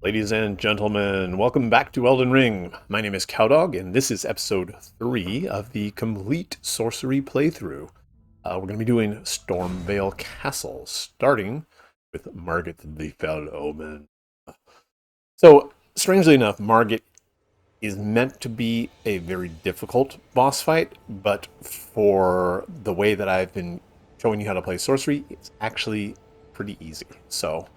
Ladies and gentlemen, welcome back to Elden Ring. My name is Cowdog, and this is episode 3 of the complete Sorcery playthrough. We're going to be doing Stormveil Castle, starting with Margit the Fell Omen. So, strangely enough, Margit is meant to be a very difficult boss fight, but for the way that I've been showing you how to play sorcery, it's actually pretty easy. So,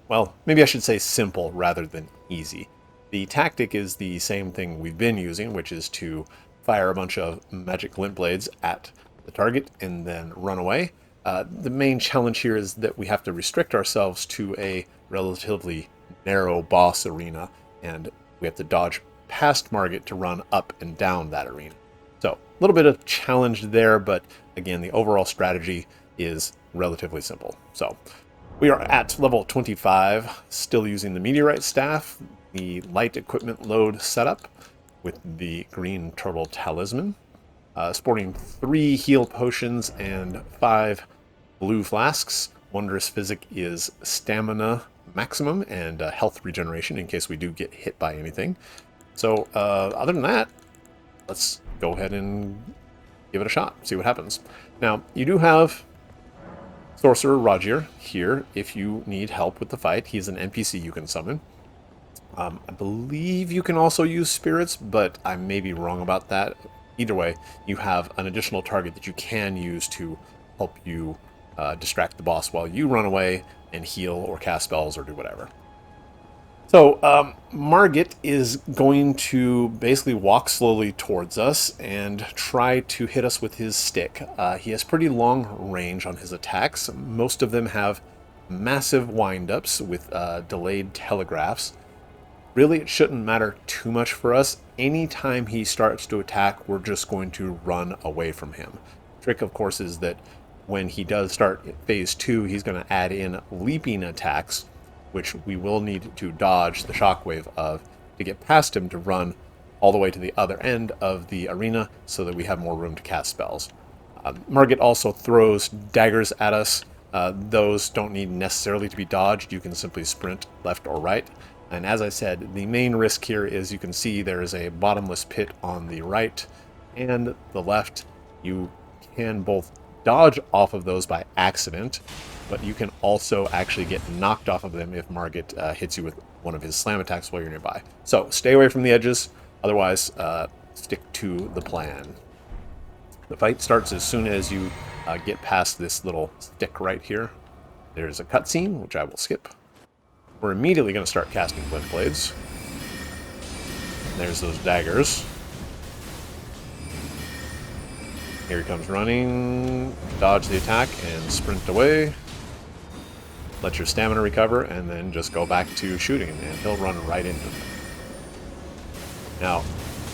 well, maybe I should say simple rather than easy. The tactic is the same thing we've been using, which is to fire a bunch of magic glint blades at the target and then run away. The main challenge here is that we have to restrict ourselves to a relatively narrow boss arena, and we have to dodge past Margit to run up and down that arena. So, a little bit of challenge there, but again, the overall strategy is relatively simple. So, we are at level 25, still using the meteorite staff, the light equipment load setup with the green turtle talisman, sporting 3 heal potions and 5 blue flasks. Wondrous Physic is stamina maximum and health regeneration in case we do get hit by anything. So other than that, let's go ahead and give it a shot, see what happens. Now, you do have Sorcerer Rogier here if you need help with the fight. He's an NPC you can summon. I believe you can also use spirits, but I may be wrong about that. Either way, you have an additional target that you can use to help you distract the boss while you run away and heal or cast spells or do whatever. So, Margit is going to basically walk slowly towards us and try to hit us with his stick. He has pretty long range on his attacks. Most of them have massive windups with delayed telegraphs. Really, it shouldn't matter too much for us. Anytime he starts to attack, we're just going to run away from him. The trick, of course, is that when he does start phase 2, he's going to add in leaping attacks, which we will need to dodge the shockwave of to get past him to run all the way to the other end of the arena so that we have more room to cast spells. Margit also throws daggers at us. Those don't need necessarily to be dodged. You can simply sprint left or right. And as I said, the main risk here is you can see there is a bottomless pit on the right and the left. You can both dodge off of those by accident, but you can also actually get knocked off of them if Margit hits you with one of his slam attacks while you're nearby. So stay away from the edges, otherwise stick to the plan. The fight starts as soon as you get past this little stick right here. There's a cutscene, which I will skip. We're immediately going to start casting Glint Blades. There's those daggers. Here he comes running. Dodge the attack and sprint away. Let your stamina recover, and then just go back to shooting, and he'll run right into it. Now,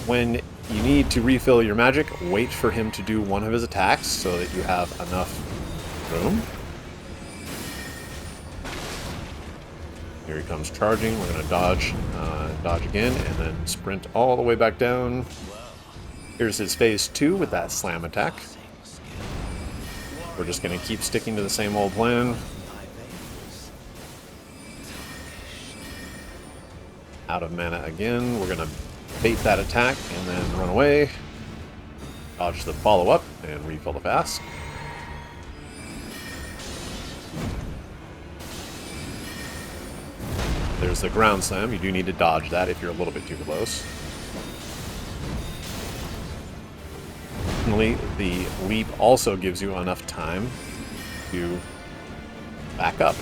when you need to refill your magic, wait for him to do one of his attacks so that you have enough room. Here he comes charging. We're going to dodge again, and then sprint all the way back down. Here's his phase 2 with that slam attack. We're just going to keep sticking to the same old plan. Out of mana again. We're going to bait that attack and then run away. Dodge the follow-up and refill the flask. There's the ground slam. You do need to dodge that if you're a little bit too close. Finally, the leap also gives you enough time to back up.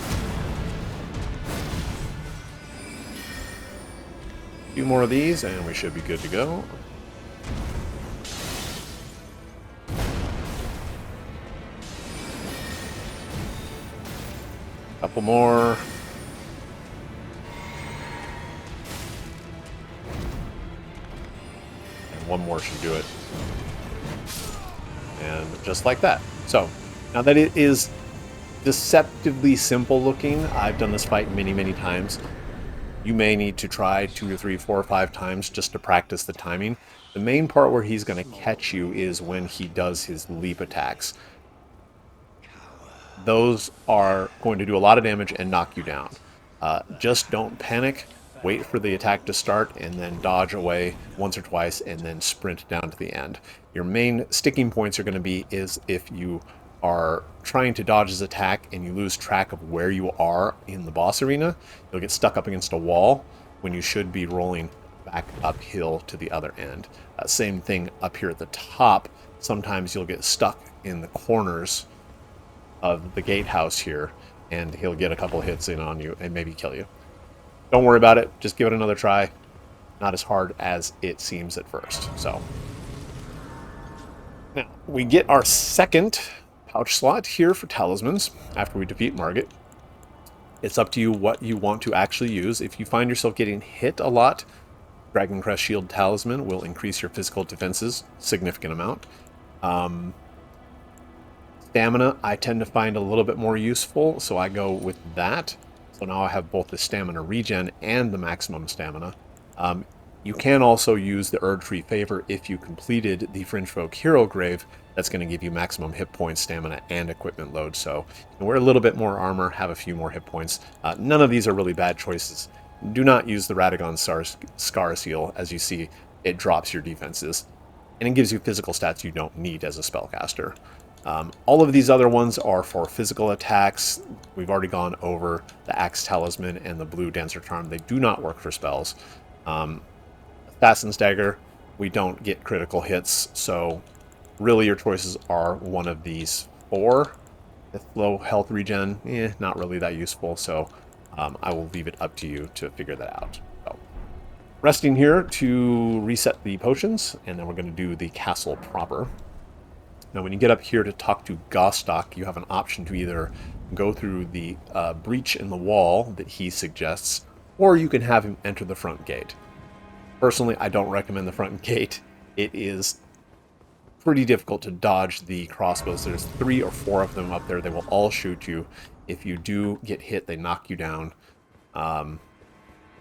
A few more of these and we should be good to go. Couple more. And one more should do it. And just like that. So, now that it is deceptively simple looking, I've done this fight many, many times. You may need to try 2 or 3, 4 or 5 times just to practice the timing. The main part where he's going to catch you is when he does his leap attacks. Those are going to do a lot of damage and knock you down. Just don't panic. Wait for the attack to start and then dodge away once or twice and then sprint down to the end. Your main sticking points are going to be is if you are trying to dodge his attack and you lose track of where you are in the boss arena, you'll get stuck up against a wall when you should be rolling back uphill to the other end. Same thing up here at the top. Sometimes you'll get stuck in the corners of the gatehouse here, and he'll get a couple hits in on you and maybe kill you. Don't worry about it. Just give it another try. Not as hard as it seems at first. So now we get our second pouch slot here for talismans after we defeat Margit. It's up to you what you want to actually use. If you find yourself getting hit a lot, Dragon Crest Shield Talisman will increase your physical defenses a significant amount. Stamina, I tend to find a little bit more useful, so I go with that. So now I have both the stamina regen and the maximum stamina. You can also use the Erdtree Favor if you completed the Fringefolk Hero Grave. That's going to give you maximum hit points, stamina, and equipment load. So you can wear a little bit more armor, have a few more hit points. None of these are really bad choices. Do not use the Radagon Scar Seal. As you see, it drops your defenses. And it gives you physical stats you don't need as a spellcaster. All of these other ones are for physical attacks. We've already gone over the Axe Talisman and the Blue Dancer Charm. They do not work for spells. Assassin's Dagger, we don't get critical hits, so really your choices are one of these four. With low health regen, not really that useful, so I will leave it up to you to figure that out. So, resting here to reset the potions, and then we're going to do the castle proper. Now, when you get up here to talk to Gostok, you have an option to either go through the breach in the wall that he suggests, or you can have him enter the front gate. Personally, I don't recommend the front gate. It is pretty difficult to dodge the crossbows. There's 3 or 4 of them up there. They will all shoot you. If you do get hit, they knock you down. And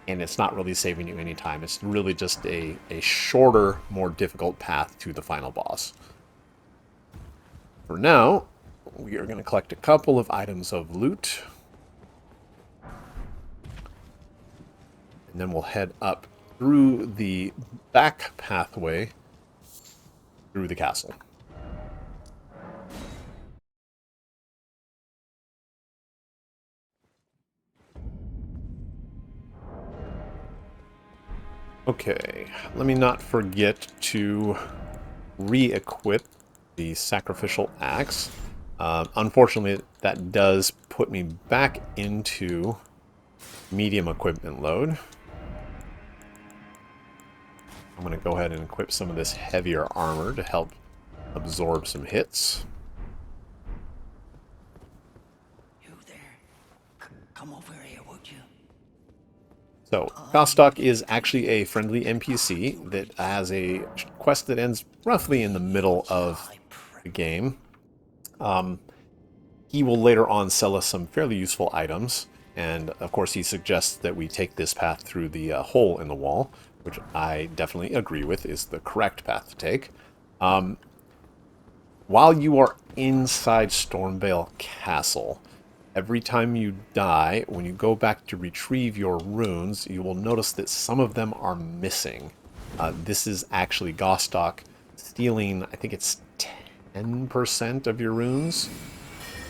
it's not really saving you any time. It's really just a shorter, more difficult path to the final boss. For now, we are going to collect a couple of items of loot. And then we'll head up through the back pathway through the castle. Okay, let me not forget to re-equip the sacrificial axe. Unfortunately, that does put me back into medium equipment load. I'm going to go ahead and equip some of this heavier armor to help absorb some hits. You there? Come over here, would you? So, Gostok is actually a friendly NPC that has a quest that ends roughly in the middle of the game. He will later on sell us some fairly useful items, and of course he suggests that we take this path through the hole in the wall, which I definitely agree with is the correct path to take. While you are inside Stormveil Castle, every time you die, when you go back to retrieve your runes, you will notice that some of them are missing. This is actually Gostok stealing, I think it's 10% of your runes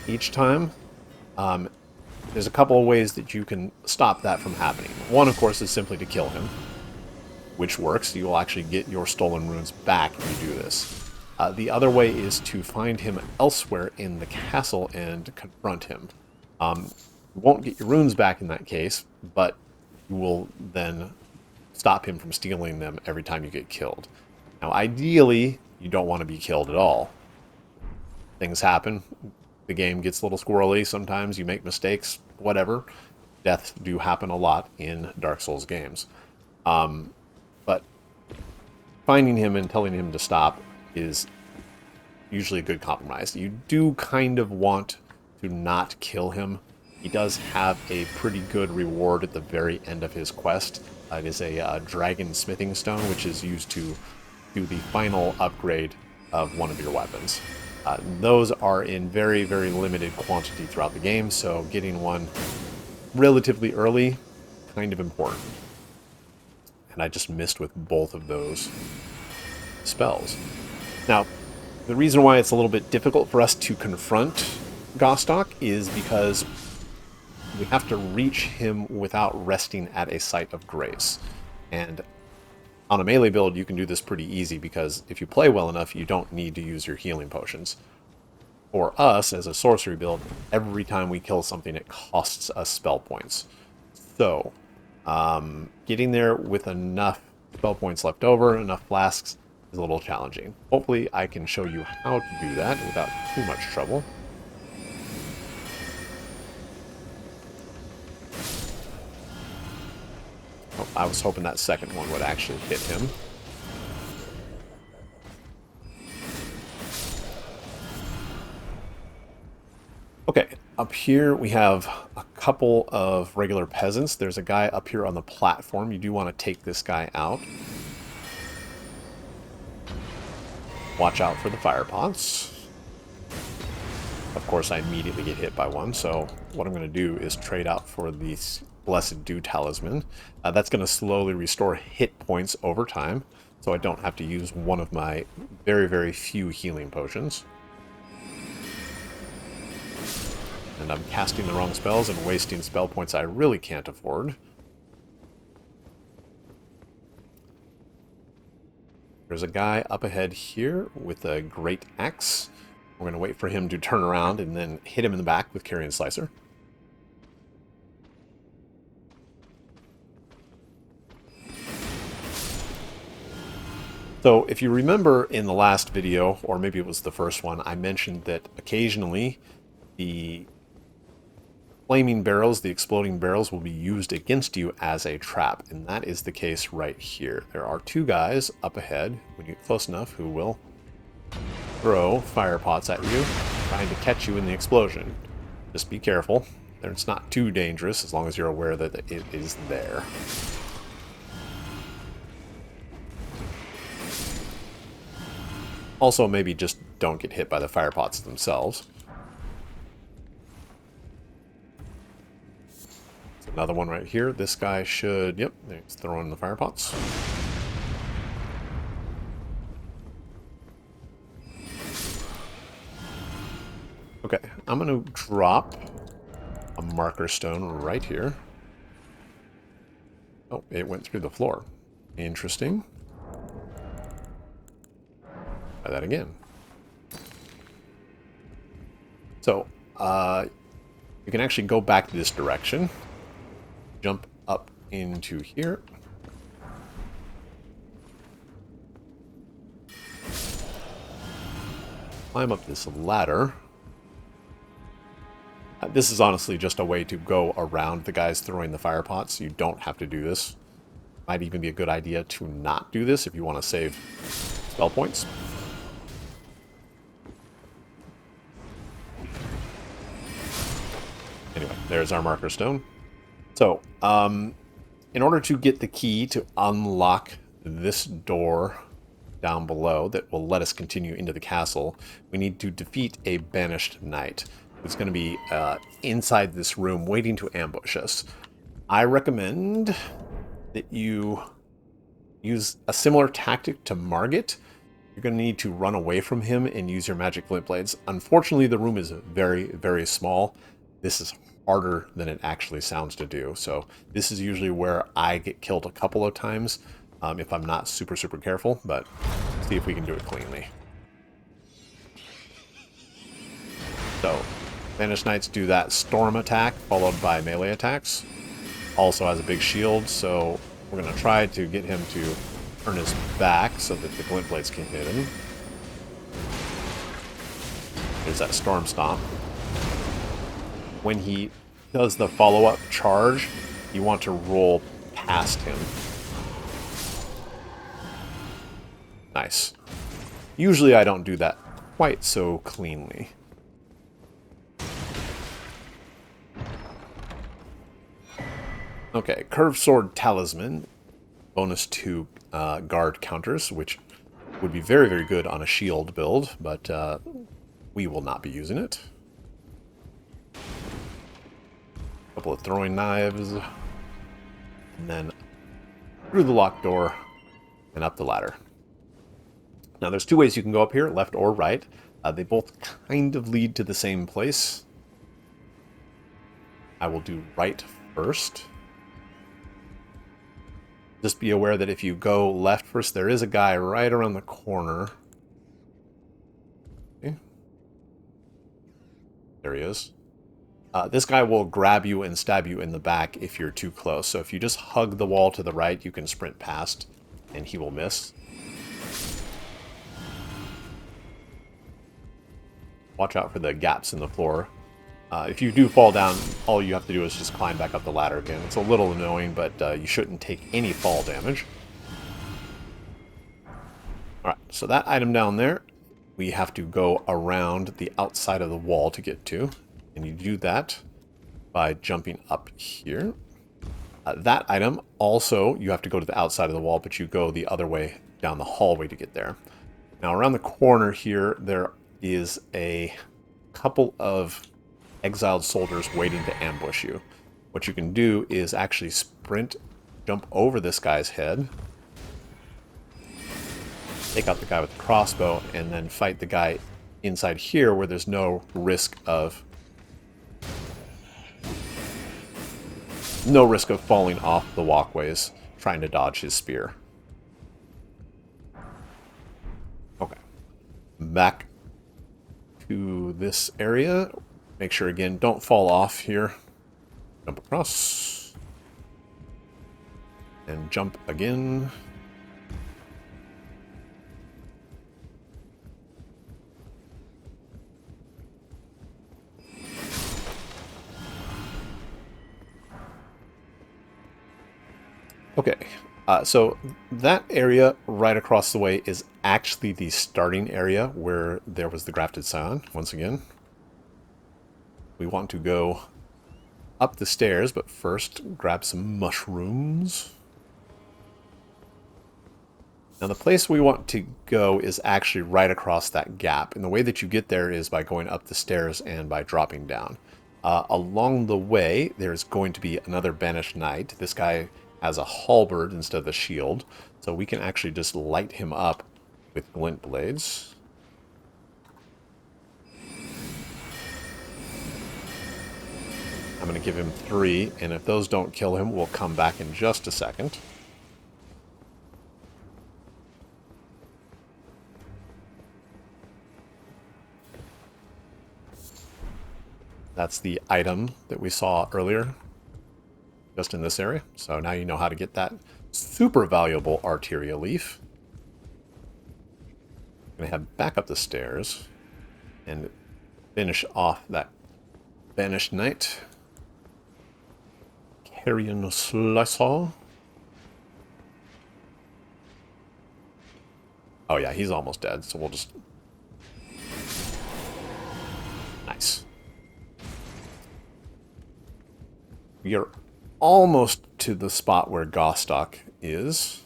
each time. There's a couple of ways that you can stop that from happening. One, of course, is simply to kill him, which works. You will actually get your stolen runes back if you do this. The other way is to find him elsewhere in the castle and confront him. You won't get your runes back in that case, but you will then stop him from stealing them every time you get killed. Now, ideally, you don't want to be killed at all. Things happen. The game gets a little squirrely. Sometimes you make mistakes, whatever. Deaths do happen a lot in Dark Souls games. But finding him and telling him to stop is usually a good compromise. You do kind of want to not kill him. He does have a pretty good reward at the very end of his quest. It is a dragon smithing stone, which is used to do the final upgrade of one of your weapons. Those are in very, very limited quantity throughout the game, so getting one relatively early, kind of important. And I just missed with both of those spells. Now, the reason why it's a little bit difficult for us to confront Gostock is because we have to reach him without resting at a site of grace. And on a melee build, you can do this pretty easy because if you play well enough, you don't need to use your healing potions. For us, as a sorcery build, every time we kill something, it costs us spell points. So, getting there with enough spell points left over, enough flasks, is a little challenging. Hopefully, I can show you how to do that without too much trouble. Oh, I was hoping that second one would actually hit him. Okay, up here we have a couple of regular peasants. There's a guy up here on the platform. You do want to take this guy out. Watch out for the fire pots. Of course, I immediately get hit by one, so what I'm going to do is trade out for the Blessed Dew Talisman. That's going to slowly restore hit points over time, so I don't have to use one of my very, very few healing potions. And I'm casting the wrong spells and wasting spell points I really can't afford. There's a guy up ahead here with a great axe. We're going to wait for him to turn around and then hit him in the back with Carrion Slicer. So if you remember in the last video, or maybe it was the first one, I mentioned that occasionally the flaming barrels, the exploding barrels, will be used against you as a trap, and that is the case right here. There are two guys up ahead, when you get close enough, who will throw fire pots at you, trying to catch you in the explosion. Just be careful. It's not too dangerous as long as you're aware that it is there. Also, maybe just don't get hit by the fire pots themselves. Another one right here. This guy should... Yep, he's throwing the fire pots. Okay, I'm going to drop a marker stone right here. Oh, it went through the floor. Interesting. Try that again. So, you can actually go back this direction. Jump up into here. Climb up this ladder. This is honestly just a way to go around the guys throwing the fire pots. You don't have to do this. Might even be a good idea to not do this if you want to save spell points. Anyway, there's our marker stone. So, in order to get the key to unlock this door down below that will let us continue into the castle, we need to defeat a banished knight. It's going to be inside this room waiting to ambush us. I recommend that you use a similar tactic to Margit. You're going to need to run away from him and use your magic glint blades. Unfortunately, the room is very, very small. This is harder than it actually sounds to do. So this is usually where I get killed a couple of times if I'm not super, super careful. But let's see if we can do it cleanly. So Banished Knights do that storm attack followed by melee attacks. Also has a big shield, so we're going to try to get him to turn his back so that the glint blades can hit him. There's that storm stomp. When he does the follow-up charge, you want to roll past him. Nice. Usually I don't do that quite so cleanly. Okay, Curved Sword Talisman. Bonus to guard counters, which would be very, very good on a shield build, but we will not be using it. couple of throwing knives, and then through the locked door and up the ladder. Now there's two ways you can go up here, left or right. They both kind of lead to the same place. I will do right first. Just be aware that if you go left first, there is a guy right around the corner. Okay. There he is. This guy will grab you and stab you in the back if you're too close. So if you just hug the wall to the right, you can sprint past, and he will miss. Watch out for the gaps in the floor. If you do fall down, all you have to do is just climb back up the ladder again. It's a little annoying, but you shouldn't take any fall damage. Alright, so that item down there, we have to go around the outside of the wall to get to. And you do that by jumping up here. That item, also, you have to go to the outside of the wall, but you go the other way down the hallway to get there. Now, around the corner here, there is a couple of exiled soldiers waiting to ambush you. What you can do is actually sprint, jump over this guy's head, take out the guy with the crossbow, and then fight the guy inside here where there's no risk of falling off the walkways trying to dodge his spear. Okay. Back to this area. Make sure, again, don't fall off here. Jump across. And jump again. Okay, so that area right across the way is actually the starting area where there was the grafted scion, once again. We want to go up the stairs, but first grab some mushrooms. Now the place we want to go is actually right across that gap, and the way that you get there is by going up the stairs and by dropping down. Along the way, there's going to be another banished knight. This guy has a halberd instead of a shield, so we can actually just light him up with glint blades. I'm going to give him 3, and if those don't kill him, we'll come back in just a second. That's the item that we saw earlier, just in this area. So now you know how to get that super valuable Arteria leaf. I'm going to head back up the stairs and finish off that banished knight. Carrion Slicer. Oh yeah, he's almost dead, so we'll just... Nice. We are almost to the spot where Gostock is.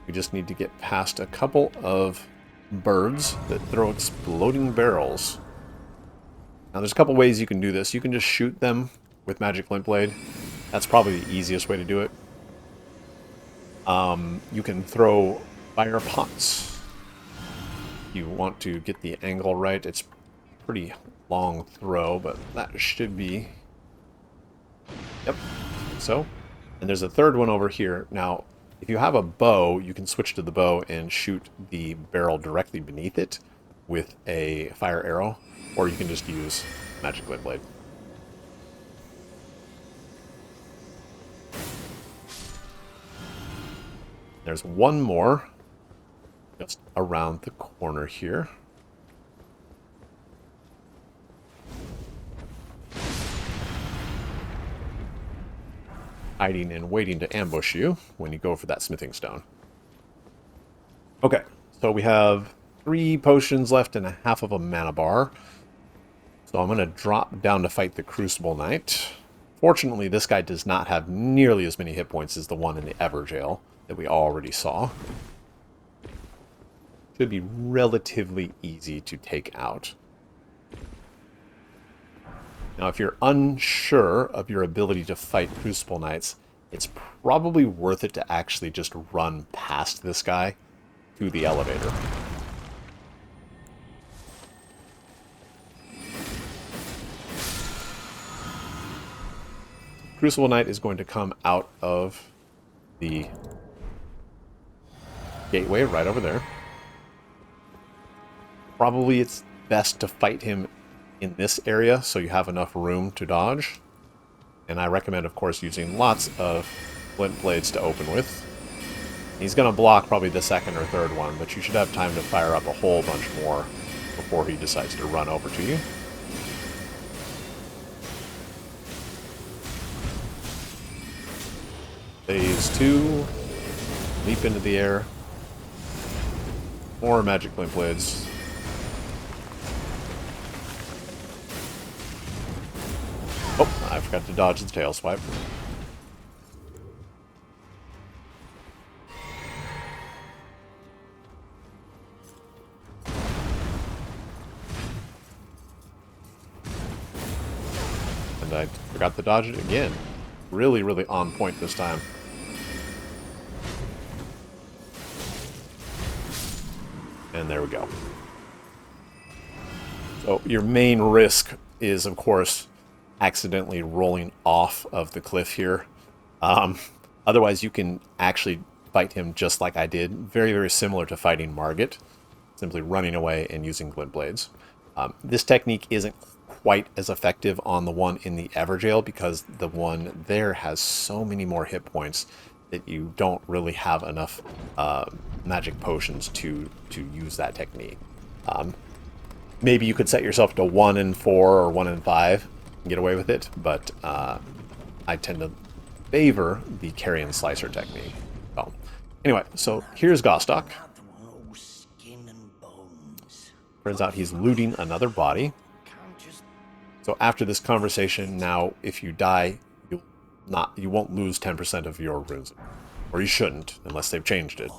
We just need to get past a couple of birds that throw exploding barrels. Now there's a couple ways you can do this. You can just shoot them with Magic Flint Blade. That's probably the easiest way to do it. You can throw fire pots. You want to get the angle right. It's a pretty long throw, but that should be... Yep, so. And there's a third one over here. Now, if you have a bow, you can switch to the bow and shoot the barrel directly beneath it with a fire arrow, or you can just use Magic Flint Blade. There's one more just around the corner here. Hiding and waiting to ambush you when you go for that smithing stone. Okay, so we have 3 potions left and a half of a mana bar. So I'm going to drop down to fight the Crucible Knight. Fortunately, this guy does not have nearly as many hit points as the one in the Everjail that we already saw. Should be relatively easy to take out. Now, if you're unsure of your ability to fight Crucible Knights, it's probably worth it to actually just run past this guy to the elevator. Crucible Knight is going to come out of the gateway right over there. Probably it's best to fight him in this area so you have enough room to dodge. And I recommend, of course, using lots of flint blades to open with. He's going to block probably the second or third one, but you should have time to fire up a whole bunch more before he decides to run over to you. Phase 2. Leap into the air. More magic flint blades. Oh, I forgot to dodge the tail swipe. And I forgot to dodge it again. Really, really on point this time. And there we go. So your main risk is, of course, accidentally rolling off of the cliff here. Otherwise, you can actually fight him just like I did. Very, very similar to fighting Margit. Simply running away and using glint blades. This technique isn't quite as effective on the one in the Everjail because the one there has so many more hit points that you don't really have enough magic potions to use that technique. Maybe you could set yourself to 1 in 4 or 1 in 5 and get away with it, but I tend to favor the carrion slicer technique. Well, anyway, so here's Gostock. Turns out he's looting another body. So after this conversation, now if you die, you won't lose 10% of your runes, or you shouldn't, unless they've changed it.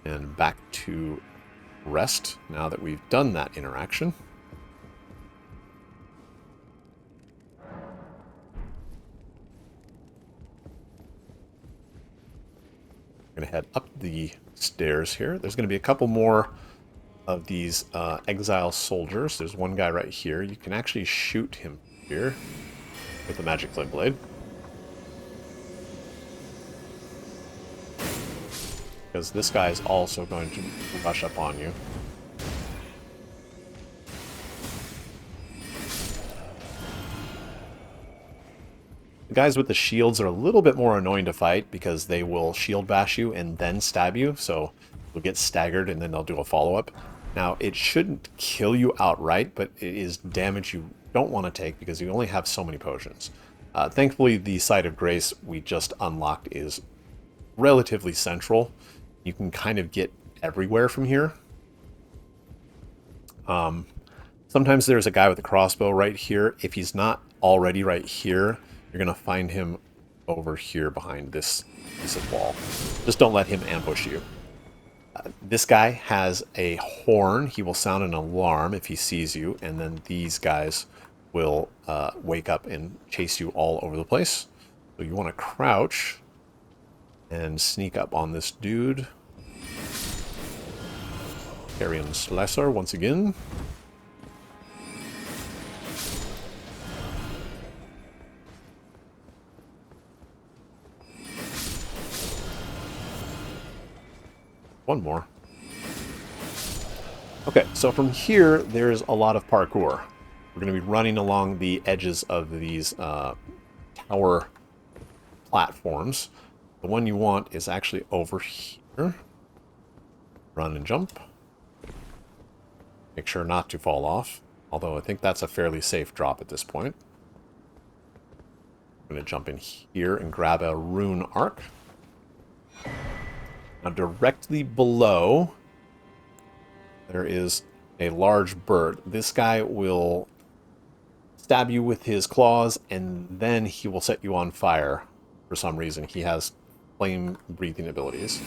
And back to rest, now that we've done that interaction. We're going to head up the stairs here. There's going to be a couple more of these exile soldiers. There's one guy right here. You can actually shoot him here with a magic flint blade. Because this guy is also going to rush up on you. The guys with the shields are a little bit more annoying to fight because they will shield bash you and then stab you, so you'll get staggered and then they'll do a follow-up. Now, it shouldn't kill you outright, but it is damage you don't want to take because you only have so many potions. Thankfully, the Site of Grace we just unlocked is relatively central. You can kind of get everywhere from here. Sometimes there's a guy with a crossbow right here. If he's not already right here, you're going to find him over here behind this piece of wall. Just don't let him ambush you. This guy has a horn. He will sound an alarm if he sees you, and then these guys will wake up and chase you all over the place. So you want to crouch and sneak up on this dude. Carrion Slicer once again. One more. Okay, so from here, there's a lot of parkour. We're going to be running along the edges of these tower platforms. The one you want is actually over here. Run and jump. Make sure not to fall off, although I think that's a fairly safe drop at this point. I'm going to jump in here and grab a rune arc. Now, directly below, there is a large bird. This guy will stab you with his claws, and then he will set you on fire for some reason. He has flame-breathing abilities.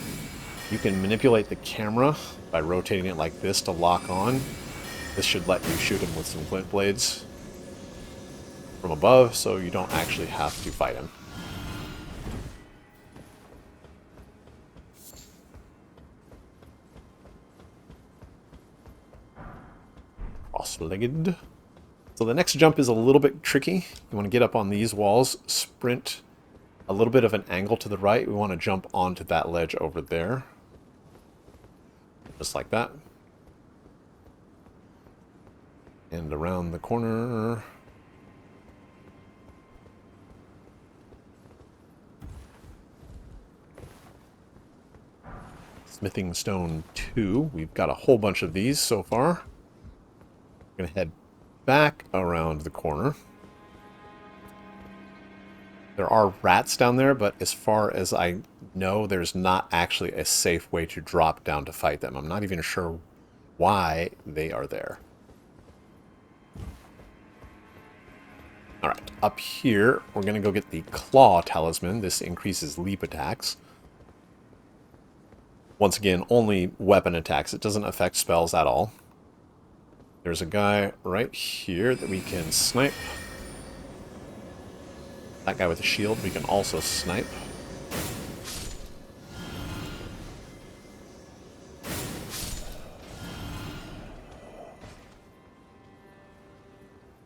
You can manipulate the camera by rotating it like this to lock on. This should let you shoot him with some flint blades from above, so you don't actually have to fight him. Cross-legged. So the next jump is a little bit tricky. You want to get up on these walls, sprint a little bit of an angle to the right. We want to jump onto that ledge over there. Just like that. And around the corner. Smithing stone 2. We've got a whole bunch of these so far. We're going to head back around the corner. There are rats down there, but as far as I know, there's not actually a safe way to drop down to fight them. I'm not even sure why they are there. Alright, up here, we're going to go get the Claw Talisman. This increases leap attacks. Once again, only weapon attacks. It doesn't affect spells at all. There's a guy right here that we can snipe. That guy with a shield we can also snipe.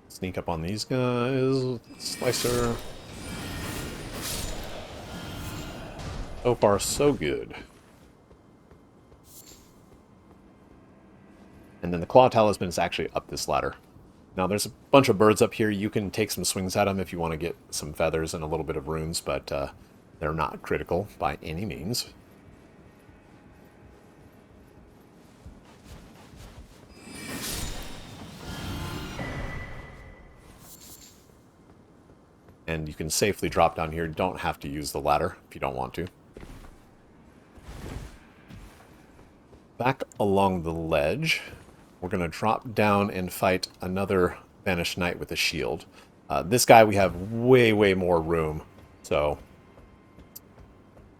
Sneak up on these guys. Slicer. So far, so good. And then the Claw Talisman is actually up this ladder. Now, there's a bunch of birds up here. You can take some swings at them if you want to get some feathers and a little bit of runes, but they're not critical by any means. And you can safely drop down here. You don't have to use the ladder if you don't want to. Back along the ledge, we're going to drop down and fight another Banished Knight with a shield. This guy we have way, way more room. So,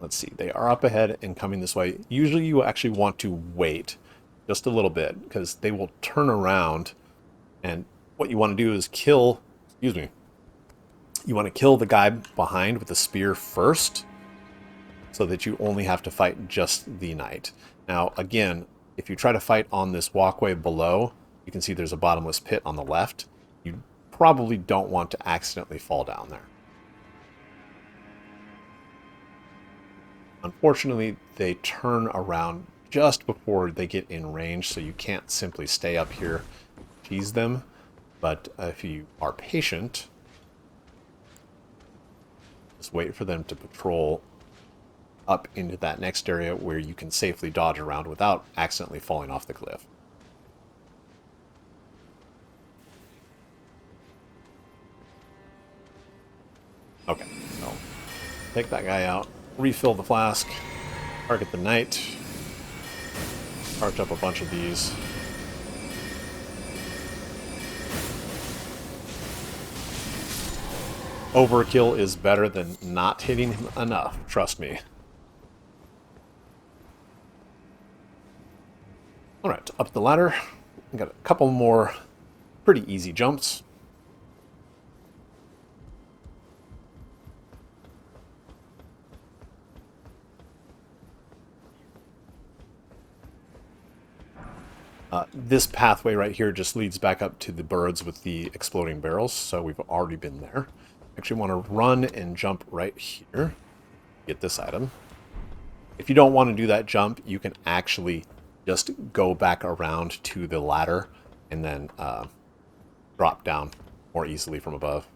let's see. They are up ahead and coming this way. Usually you actually want to wait just a little bit because they will turn around. And what you want to do is kill... Excuse me. You want to kill the guy behind with the spear first so that you only have to fight just the knight. Now, again, if you try to fight on this walkway below, you can see there's a bottomless pit on the left. You probably don't want to accidentally fall down there. Unfortunately, they turn around just before they get in range, so you can't simply stay up here and tease them. But if you are patient, just wait for them to patrol up into that next area where you can safely dodge around without accidentally falling off the cliff. Okay, so take that guy out, refill the flask, target the knight, charge up a bunch of these. Overkill is better than not hitting him enough, trust me. Alright, up the ladder. We got a couple more pretty easy jumps. This pathway right here just leads back up to the birds with the exploding barrels, so we've already been there. Actually want to run and jump right here. Get this item. If you don't want to do that jump, you can actually just go back around to the ladder and then drop down more easily from above.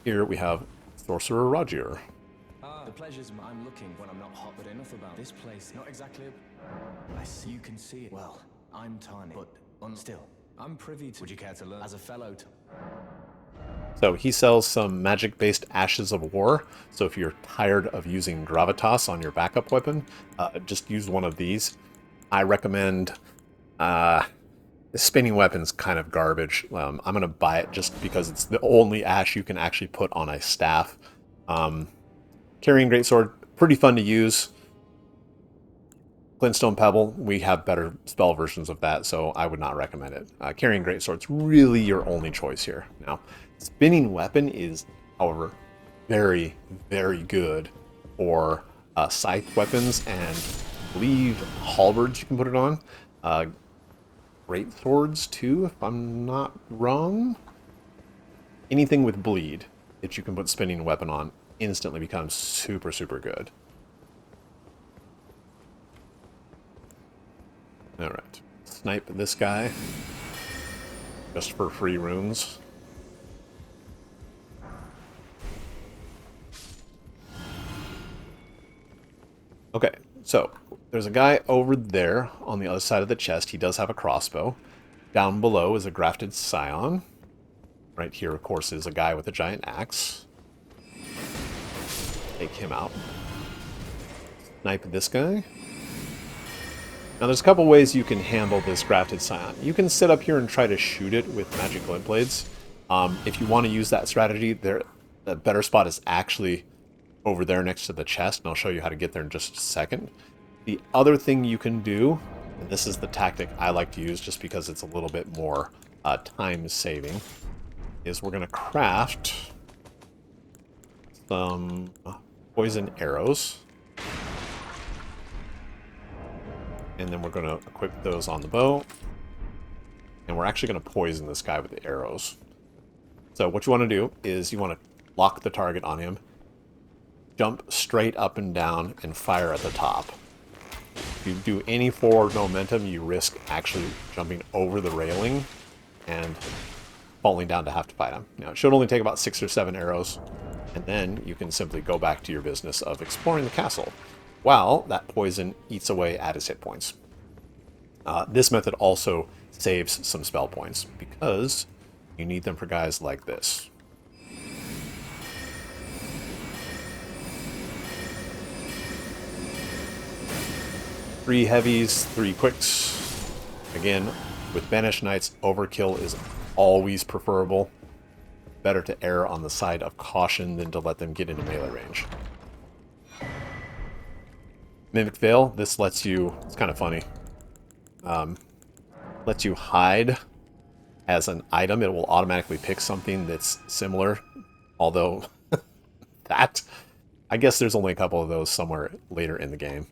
Here we have Sorcerer Roger. The pleasures I'm looking when I'm not hot but enough about this place. Not exactly. I see you can see it. Well, I'm tiny, but still, I'm privy to. Would you care to learn as a fellow? So he sells some magic-based Ashes of War. So if you're tired of using Gravitas on your backup weapon, just use one of these. I recommend... the spinning weapon's kind of garbage. I'm going to buy it just because it's the only ash you can actually put on a staff. Carrying Greatsword, pretty fun to use. Glintstone Pebble, we have better spell versions of that, so I would not recommend it. Carrying Greatsword's really your only choice here. Now, Spinning Weapon is, however, very, very good for scythe weapons, and I believe halberds you can put it on. Greatswords too, if I'm not wrong. Anything with bleed that you can put Spinning Weapon on instantly becomes super, super good. Alright. Snipe this guy. Just for free runes. Okay, so there's a guy over there on the other side of the chest. He does have a crossbow. Down below is a grafted scion. Right here, of course, is a guy with a giant axe. Take him out. Snipe this guy. Now there's a couple ways you can handle this grafted scion. You can sit up here and try to shoot it with magic glint blades. If you want to use that strategy, the better spot is actually over there next to the chest, and I'll show you how to get there in just a second. The other thing you can do, and this is the tactic I like to use just because it's a little bit more time saving, is we're going to craft some poison arrows. And then we're going to equip those on the bow. And we're actually going to poison this guy with the arrows. So what you want to do is you want to lock the target on him, jump straight up and down, and fire at the top. If you do any forward momentum, you risk actually jumping over the railing and falling down to have to fight him. Now, it should only take about 6 or 7 arrows, and then you can simply go back to your business of exploring the castle, while that poison eats away at his hit points. This method also saves some spell points, because you need them for guys like this. Three heavies, 3 quicks. Again, with Banished Knights, overkill is always preferable. Better to err on the side of caution than to let them get into melee range. Mimic Veil, this lets you, it's kind of funny, lets you hide as an item. It will automatically pick something that's similar, although that, I guess there's only a couple of those somewhere later in the game.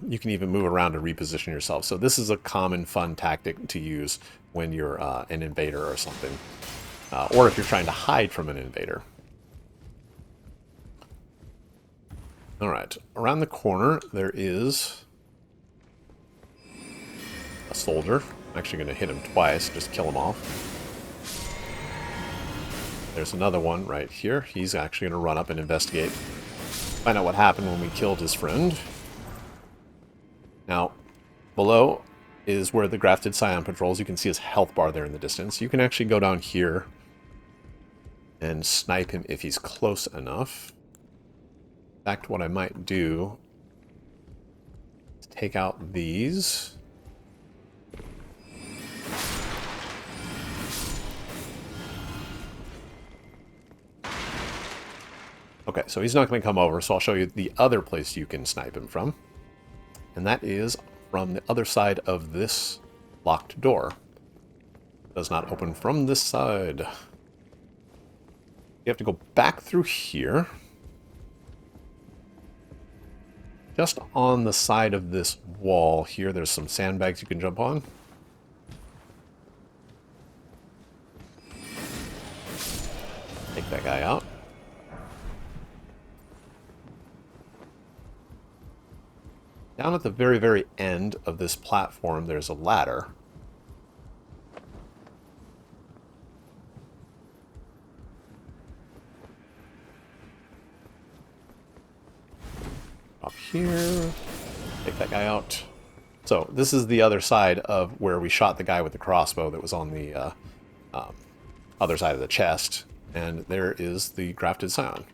You can even move around and reposition yourself. So this is a common fun tactic to use when you're an invader or something, or if you're trying to hide from an invader. Alright, around the corner there is a soldier. I'm actually going to hit him twice, just kill him off. There's another one right here. He's actually going to run up and investigate. Find out what happened when we killed his friend. Now, below is where the Grafted Scion patrols. You can see his health bar there in the distance. You can actually go down here and snipe him if he's close enough. In fact, what I might do is take out these. Okay, so he's not going to come over, so I'll show you the other place you can snipe him from. And that is from the other side of this locked door. It does not open from this side. You have to go back through here. Just on the side of this wall here, there's some sandbags you can jump on. Take that guy out. Down at the very, very end of this platform, there's a ladder. Up here. Take that guy out. So this is the other side of where we shot the guy with the crossbow that was on the other side of the chest. And there is the Grafted Scion.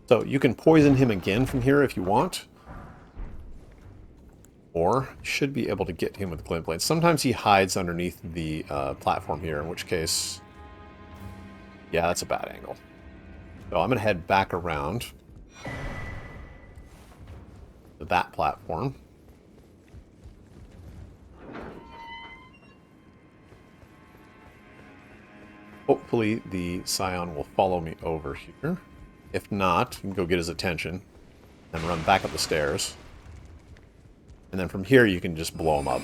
So you can poison him again from here if you want. Or you should be able to get him with glint blades. Sometimes he hides underneath the platform here, in which case, yeah, that's a bad angle. So I'm going to head back around to that platform. Hopefully the Scion will follow me over here. If not, you can go get his attention and run back up the stairs. And then from here you can just blow him up.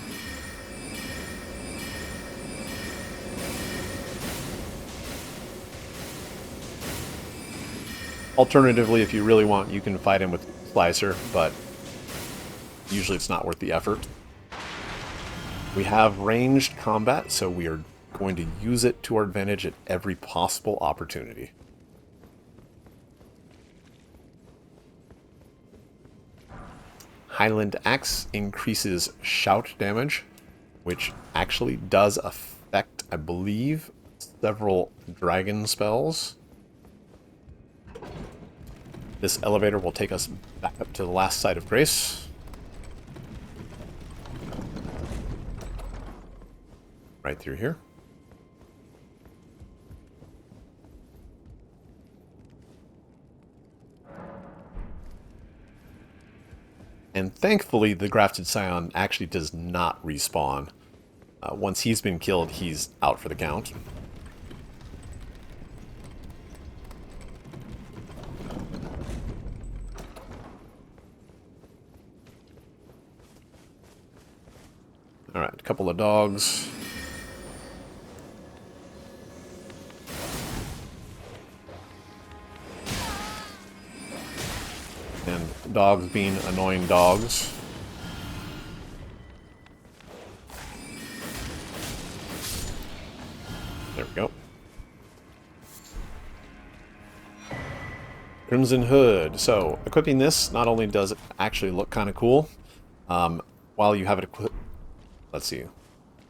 Alternatively, if you really want, you can fight him with Slicer, but usually it's not worth the effort. We have ranged combat, so we are going to use it to our advantage at every possible opportunity. Highland Axe increases shout damage, which actually does affect, I believe, several dragon spells. This elevator will take us back up to the last site of grace. Right through here. And thankfully, the Grafted Scion actually does not respawn. Once he's been killed, he's out for the count. Alright, a couple of dogs. And dogs being annoying dogs. There we go. Crimson Hood. So, equipping this, not only does it actually look kind of cool, while you have it equipped... Let's see.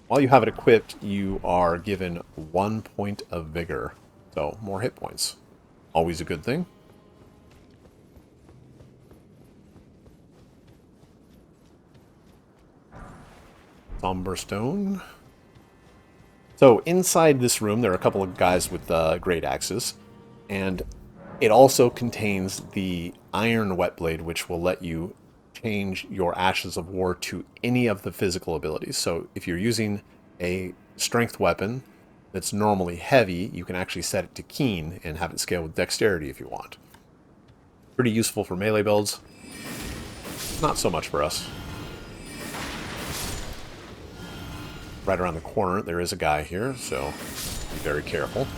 While you have it equipped, you are given 1 point of vigor. So, more hit points. Always a good thing. Somber Stone. So, inside this room, there are a couple of guys with great axes. And it also contains the Iron Whetblade, which will let you change your Ashes of War to any of the physical abilities. So if you're using a strength weapon that's normally heavy, you can actually set it to keen and have it scale with dexterity if you want. Pretty useful for melee builds. Not so much for us. Right around the corner, there is a guy here, so be very careful.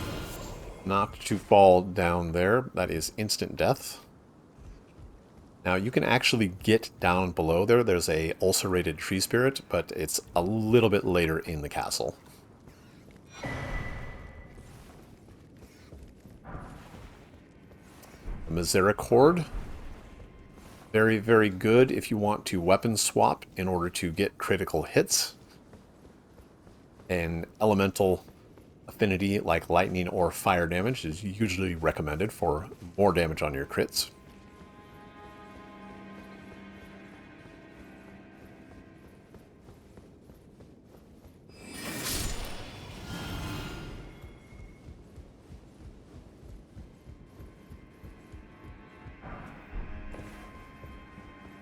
Not to fall down there. That is instant death. Now, you can actually get down below there. There's a ulcerated tree spirit, but it's a little bit later in the castle. Misericord. Very, very good if you want to weapon swap in order to get critical hits. An elemental affinity like lightning or fire damage is usually recommended for more damage on your crits.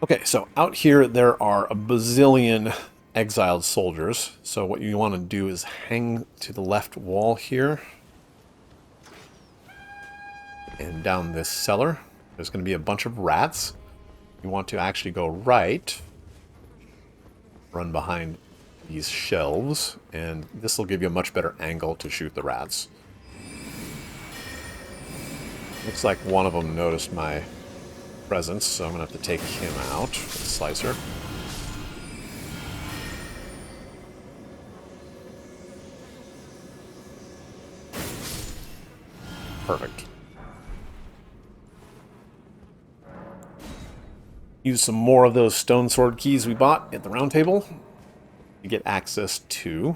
Okay, so out here there are a bazillion exiled soldiers. So what you want to do is hang to the left wall here. And down this cellar, there's going to be a bunch of rats. You want to actually go right, run behind these shelves, and this will give you a much better angle to shoot the rats. Looks like one of them noticed my presence, so I'm going to have to take him out with a slicer. Perfect. Use some more of those stone sword keys we bought at the round table to get access to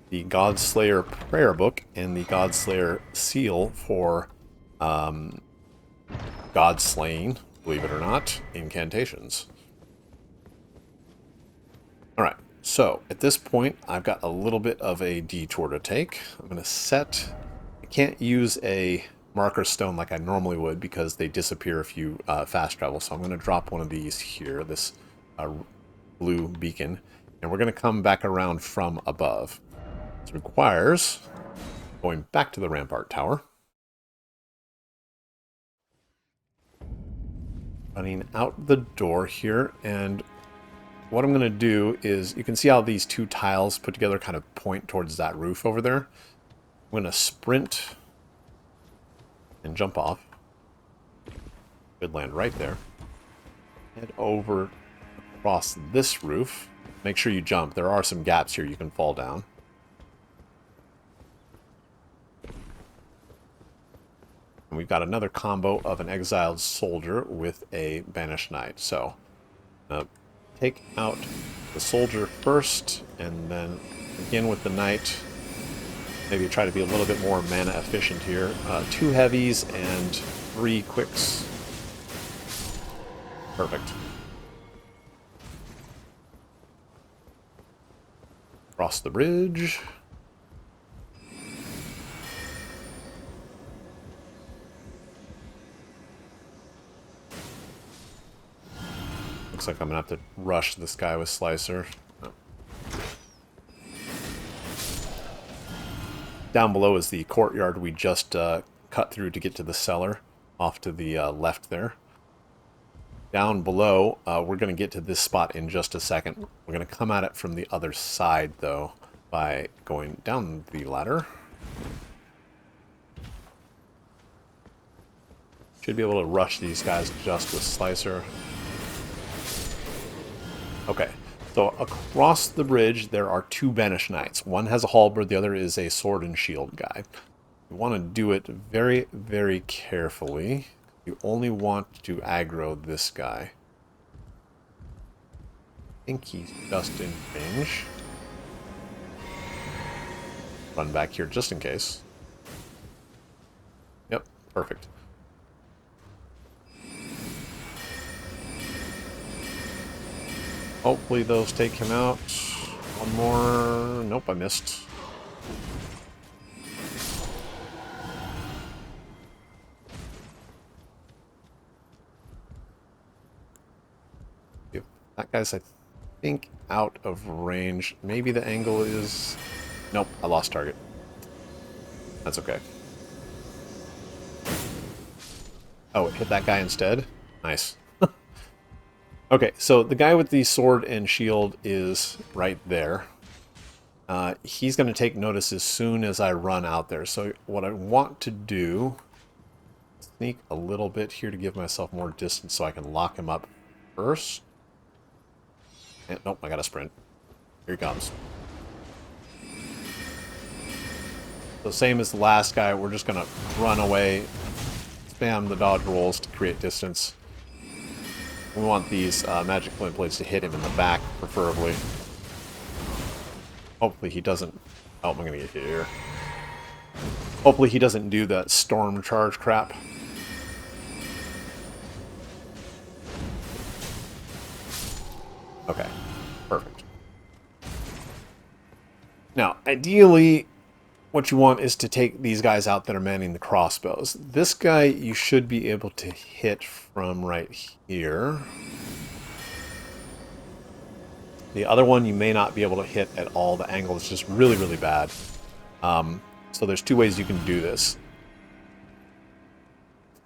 the Godslayer prayer book and the Godslayer seal for God slaying, believe it or not, incantations. Alright, so at this point I've got a little bit of a detour to take. I'm going to set... I can't use a marker stone like I normally would because they disappear if you fast travel, so I'm going to drop one of these here, this blue beacon, and we're going to come back around from above. This requires Going back to the rampart tower. Running out the door here, and what I'm going to do is, you can see how these two tiles put together kind of point towards that roof over there. I'm going to sprint and jump off. Good land right there. Head over across this roof. Make sure you jump. There are some gaps here you can fall down. And we've got another combo of an exiled soldier with a banished knight. So, take out the soldier first, and then begin with the knight. Maybe try to be a little bit more mana efficient here. 2 heavies and 3 quicks. Perfect. Cross the bridge. Looks like I'm gonna have to rush this guy with Slicer. Oh. Down below is the courtyard we just cut through to get to the cellar, off to the left there. Down below, we're going to get to this spot in just a second. We're going to come at it from the other side, though, by going down the ladder. Should be able to rush these guys just with Slicer. Okay, so across the bridge, there are 2 banished knights. One has a halberd, the other is a sword and shield guy. You want to do it very, very carefully. You only want to aggro this guy. I think he's just in range. Run back here just in case. Yep, perfect. Hopefully those take him out. One more. Nope, I missed. That guy's, I think, out of range. Maybe the angle is... Nope, I lost target. That's okay. Oh, it hit that guy instead? Nice. Okay, so the guy with the sword and shield is right there. He's going to take notice as soon as I run out there. So what I want to do... Sneak a little bit here to give myself more distance so I can lock him up first. And, nope, I gotta sprint. Here he comes. So same as the last guy, we're just gonna run away, spam the dodge rolls to create distance. We want these magic flint blades to hit him in the back, preferably. Hopefully he doesn't... Oh, I'm gonna get hit here. Hopefully he doesn't do that storm charge crap. Okay, perfect. Now, ideally, what you want is to take these guys out that are manning the crossbows. This guy you should be able to hit from right here. The other one you may not be able to hit at all. The angle is just really, really bad. So there's 2 ways you can do this.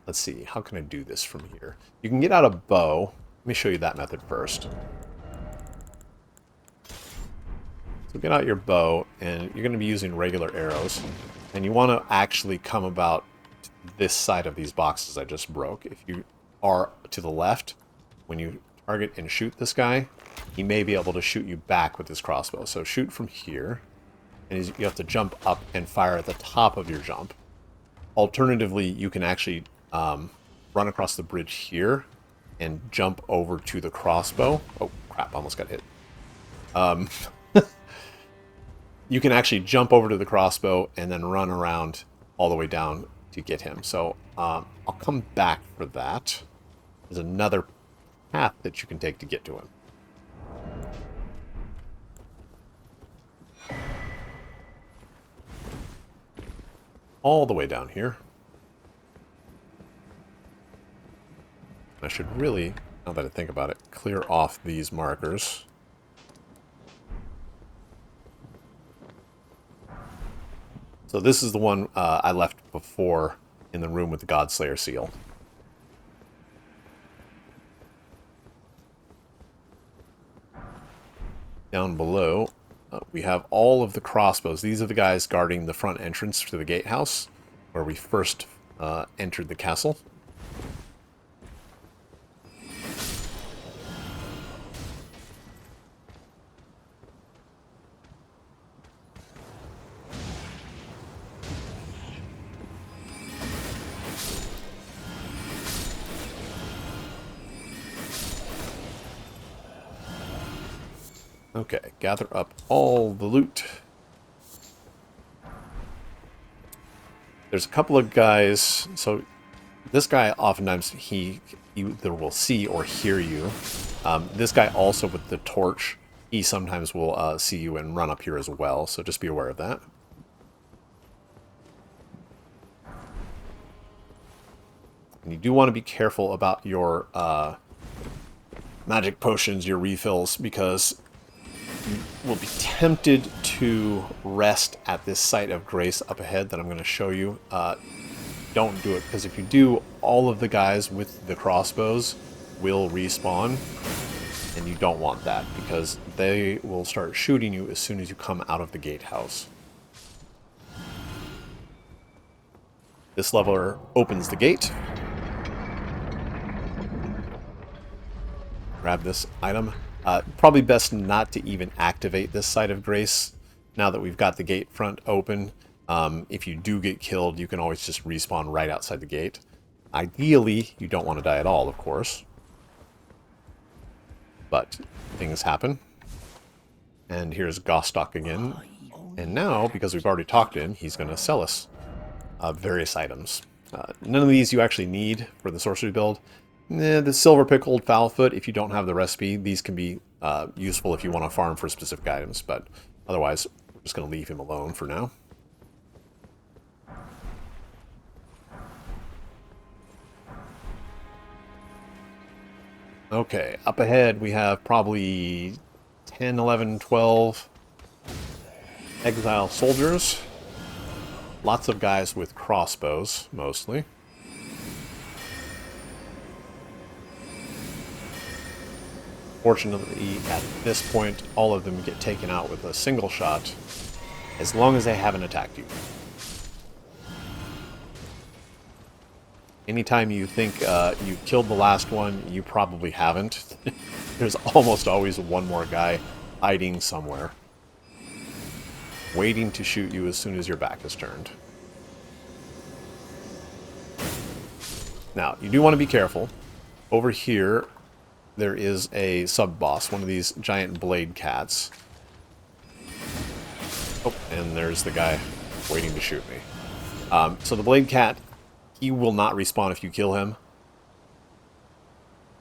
Let's see, how can I do this from here? You can get out a bow. Let me show you that method first. So get out your bow, and you're going to be using regular arrows. And you want to actually come about this side of these boxes I just broke. If you are to the left, when you target and shoot this guy, he may be able to shoot you back with his crossbow. So shoot from here, and you have to jump up and fire at the top of your jump. Alternatively, you can actually run across the bridge here and jump over to the crossbow. Oh, crap, almost got hit. You can actually jump over to the crossbow and then run around all the way down to get him. So I'll come back for that. There's another path that you can take to get to him. All the way down here. I should really, now that I think about it, clear off these markers. So this is the one I left before in the room with the Godslayer seal. Down below, we have all of the crossbows. These are the guys guarding the front entrance to the gatehouse, where we first entered the castle. Okay, gather up all the loot. There's a couple of guys. So this guy, oftentimes, he either will see or hear you. This guy also with the torch, he sometimes will see you and run up here as well. So just be aware of that. And you do want to be careful about your magic potions, your refills, because will be tempted to rest at this site of grace up ahead that I'm going to show you. Don't do it, because if you do, all of the guys with the crossbows will respawn, and you don't want that, because they will start shooting you as soon as you come out of the gatehouse. This leveler opens the gate. Grab this item. Probably best not to even activate this site of grace now that we've got the gate front open. If you do get killed, you can always just respawn right outside the gate. Ideally, you don't want to die at all, of course. But things happen. And here's Gostock again. And now, because we've already talked to him, he's going to sell us various items. None of these you actually need for the sorcery build. The silver pickled foulfoot, if you don't have the recipe, these can be useful if you want to farm for specific items, but otherwise, we're just going to leave him alone for now. Okay, up ahead we have probably 10, 11, 12 exile soldiers. Lots of guys with crossbows, mostly. Fortunately, at this point, all of them get taken out with a single shot, as long as they haven't attacked you. Anytime you think you killed the last one, you probably haven't. There's almost always one more guy hiding somewhere, waiting to shoot you as soon as your back is turned. Now, you do want to be careful. Over here, there is a sub-boss, one of these giant blade cats. Oh, and there's the guy waiting to shoot me. So the blade cat, he will not respawn if you kill him.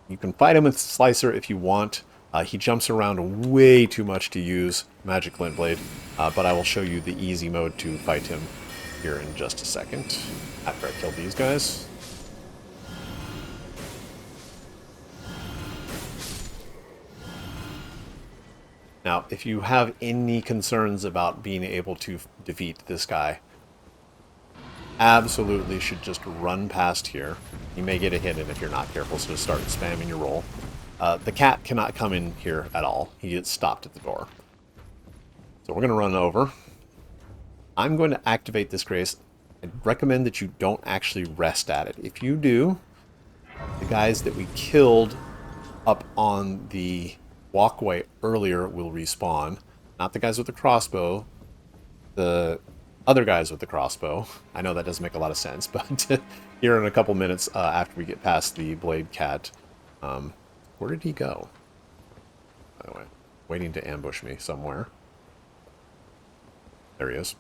You can fight him with Slicer if you want. He jumps around way too much to use Magic Glint Blade, but I will show you the easy mode to fight him here in just a second, after I kill these guys. Now, if you have any concerns about being able to defeat this guy, absolutely should just run past here. You may get a hit in if you're not careful, so just start spamming your roll. The cat cannot come in here at all. He gets stopped at the door. So we're going to run over. I'm going to activate this grace. I'd recommend that you don't actually rest at it. If you do, the guys that we killed up on the walkway earlier will respawn. Not the guys with the crossbow. The other guys with the crossbow. I know that doesn't make a lot of sense, but here in a couple minutes after we get past the blade cat. Where did he go? By the way, waiting to ambush me somewhere. There he is.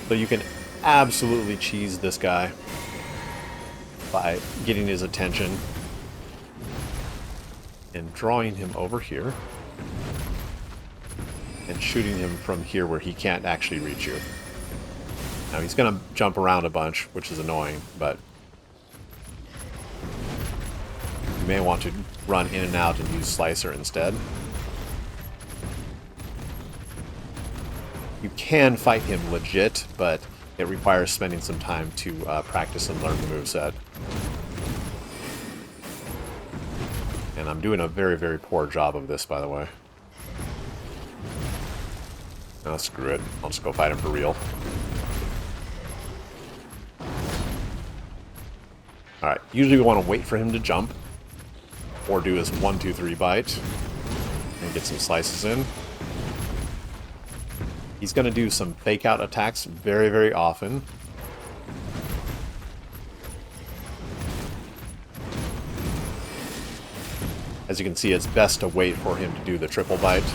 So you can absolutely cheese this guy by getting his attention and drawing him over here and shooting him from here where he can't actually reach you. Now he's going to jump around a bunch, which is annoying, but you may want to run in and out and use Slicer instead. You can fight him legit, but it requires spending some time to practice and learn the moveset. And I'm doing a very, very poor job of this, by the way. Oh, screw it. I'll just go fight him for real. Alright, usually we want to wait for him to jump. Or do his 1, 2, 3 bite. And get some slices in. He's going to do some fake out attacks very, very often. As you can see, it's best to wait for him to do the triple bite.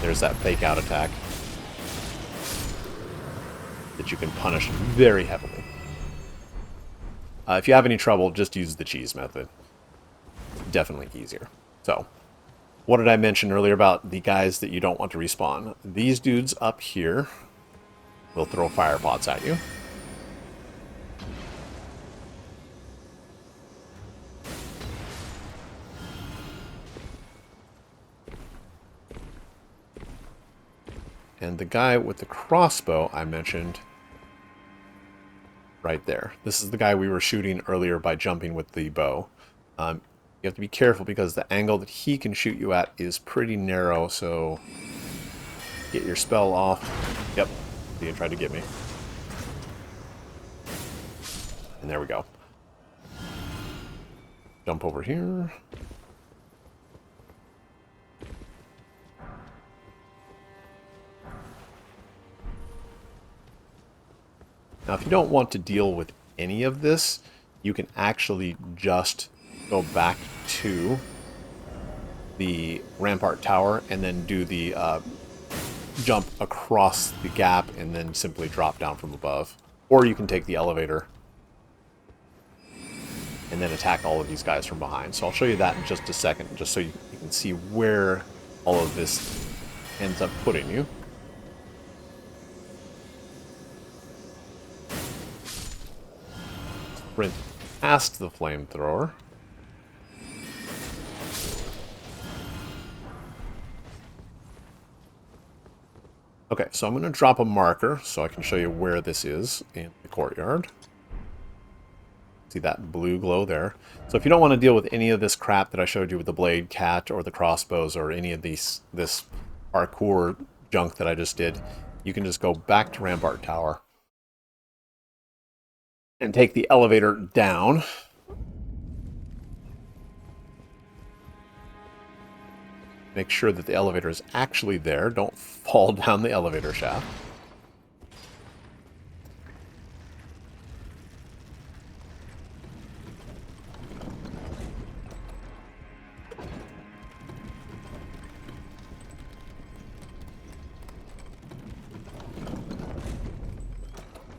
There's that fake out attack that you can punish very heavily. If you have any trouble, just use the cheese method. Definitely easier. So, what did I mention earlier about the guys that you don't want to respawn? These dudes up here will throw fire pots at you. And the guy with the crossbow I mentioned right there. This is the guy we were shooting earlier by jumping with the bow. You have to be careful because the angle that he can shoot you at is pretty narrow, so get your spell off. Yep, he tried to get me. And there we go. Jump over here. Now, if you don't want to deal with any of this, you can actually just go back to the rampart tower and then do the jump across the gap and then simply drop down from above. Or you can take the elevator and then attack all of these guys from behind. So I'll show you that in just a second, just so you can see where all of this ends up putting you. Sprint past the flamethrower. Okay, so I'm going to drop a marker so I can show you where this is in the courtyard. See that blue glow there? So if you don't want to deal with any of this crap that I showed you with the blade cat or the crossbows or any of this parkour junk that I just did, you can just go back to Rampart Tower and take the elevator down. Make sure that the elevator is actually there. Don't fall down the elevator shaft.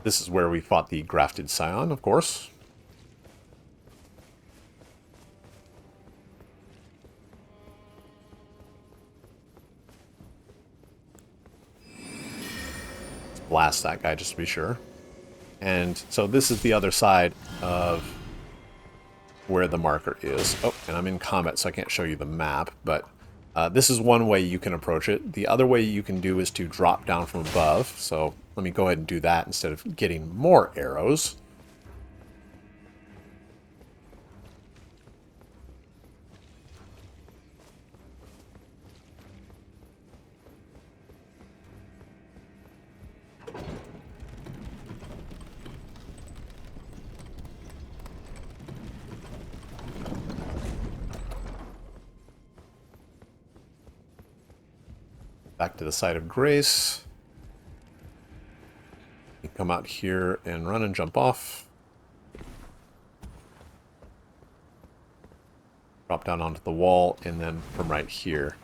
This is where we fought the Grafted Scion, of course. Let's blast that guy just to be sure. And so this is the other side of where the marker is. Oh, and I'm in combat, so I can't show you the map, but this is one way you can approach it. The other way you can do is to drop down from above. So let me go ahead and do that instead of getting more arrows. Back to the site of grace. You come out here and run and jump off. Drop down onto the wall, and then from right here.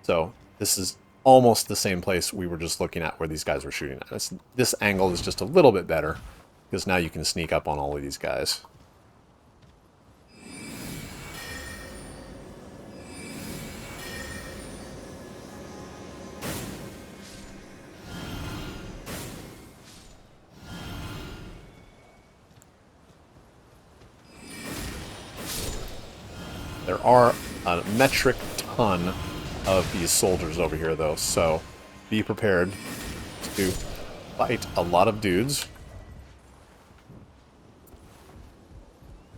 So this is almost the same place we were just looking at where these guys were shooting at us. This angle is just a little bit better, because now you can sneak up on all of these guys. There are a metric ton of these soldiers over here, though, so be prepared to fight a lot of dudes.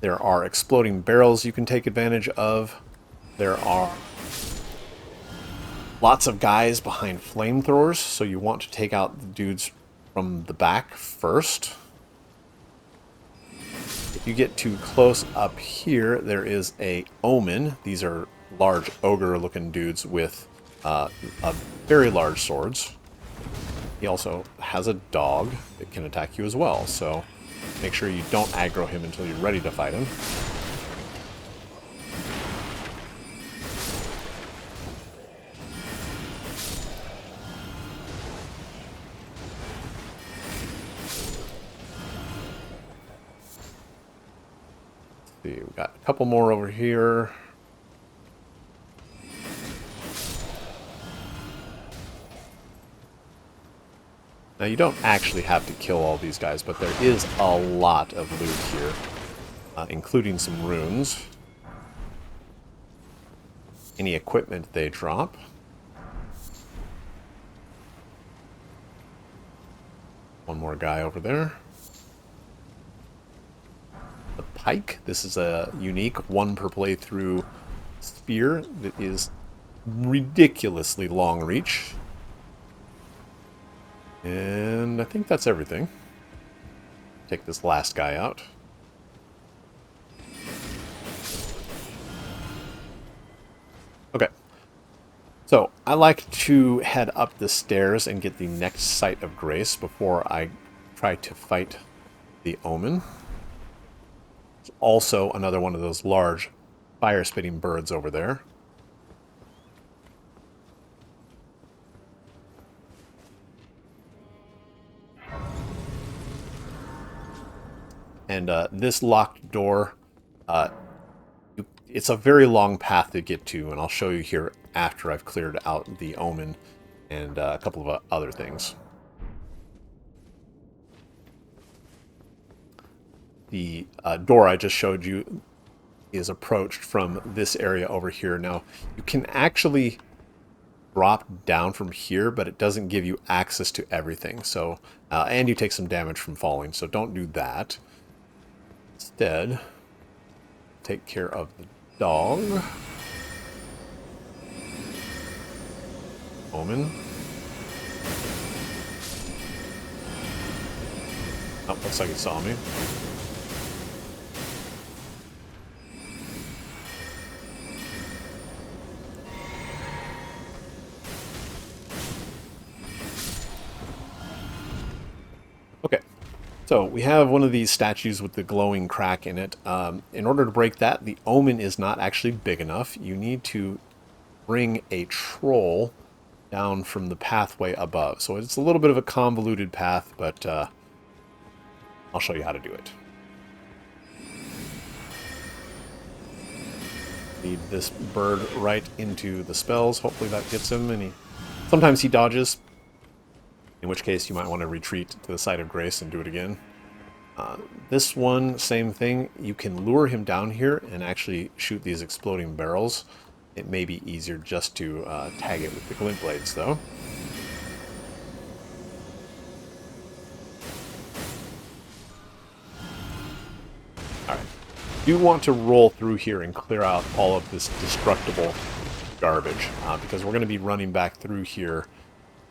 There are exploding barrels you can take advantage of. There are lots of guys behind flamethrowers, so you want to take out the dudes from the back first. If you get too close up here, there is a omen. These are large ogre-looking dudes with very large swords. He also has a dog that can attack you as well, so make sure you don't aggro him until you're ready to fight him. See, we've got a couple more over here. Now, you don't actually have to kill all these guys, but there is a lot of loot here, including some runes. Any equipment they drop. One more guy over there. The pike. This is a unique one per playthrough spear that is ridiculously long reach. And I think that's everything. Take this last guy out. Okay. So, I like to head up the stairs and get the next sight of grace before I try to fight the omen. There's also another one of those large fire-spitting birds over there. And this locked door, it's a very long path to get to, and I'll show you here after I've cleared out the omen and a couple of other things. The door I just showed you is approached from this area over here. Now, you can actually drop down from here, but it doesn't give you access to everything. So, and you take some damage from falling, so don't do that. Instead, take care of the dog. Omen. Oh, looks like it saw me. Okay. So we have one of these statues with the glowing crack in it. In order to break that, the omen is not actually big enough. You need to bring a troll down from the pathway above. So it's a little bit of a convoluted path, but I'll show you how to do it. Lead this bird right into the spells. Hopefully that gets him. And sometimes he dodges, in which case you might want to retreat to the site of grace and do it again. This one, same thing. You can lure him down here and actually shoot these exploding barrels. It may be easier just to tag it with the glint blades, though. Alright. You want to roll through here and clear out all of this destructible garbage, because we're going to be running back through here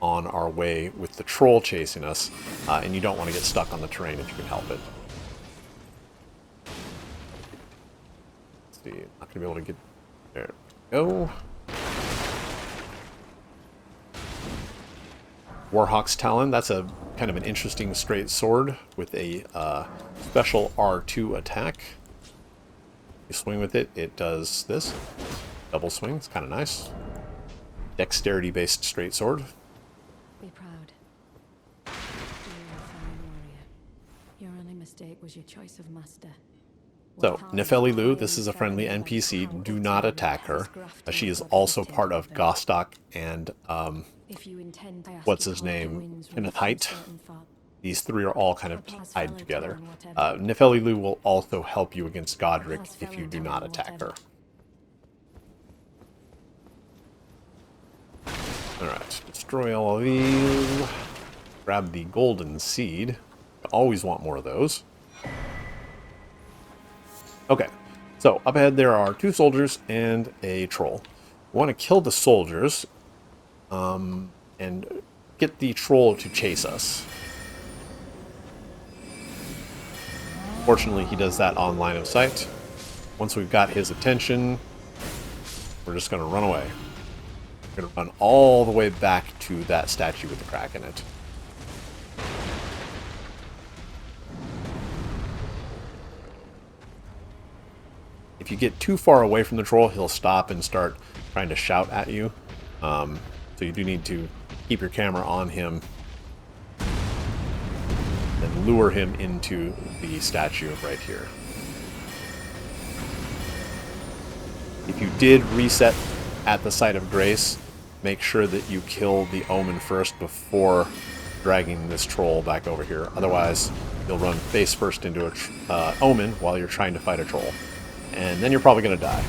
on our way with the troll chasing us, and you don't want to get stuck on the terrain if you can help it. Let's see, not going to be able to get there. Go. Warhawk's Talon, that's a kind of an interesting straight sword with a special R2 attack. You swing with it, it does this. Double swing, it's kind of nice. Dexterity-based straight sword. Be proud. You're a fine warrior. Your only mistake was your choice of master. So, Nefeli Lu, this is a friendly NPC. Do not attack her. She is also part of Gostock and, what's his name? Kennethite. These three are all kind of tied together. Nefeli Lu will also help you against Godric if you do not attack her. Alright, destroy all of these. Grab the golden seed. I always want more of those. Okay, so up ahead there are 2 soldiers and a troll. We want to kill the soldiers and get the troll to chase us. Fortunately, he does that on line of sight. Once we've got his attention, we're just going to run away. We're going to run all the way back to that statue with the crack in it. If you get too far away from the troll, he'll stop and start trying to shout at you. So you do need to keep your camera on him and lure him into the statue right here. If you did reset at the site of grace, make sure that you kill the omen first before dragging this troll back over here. Otherwise, you'll run face first into a omen while you're trying to fight a troll. And then you're probably going to die.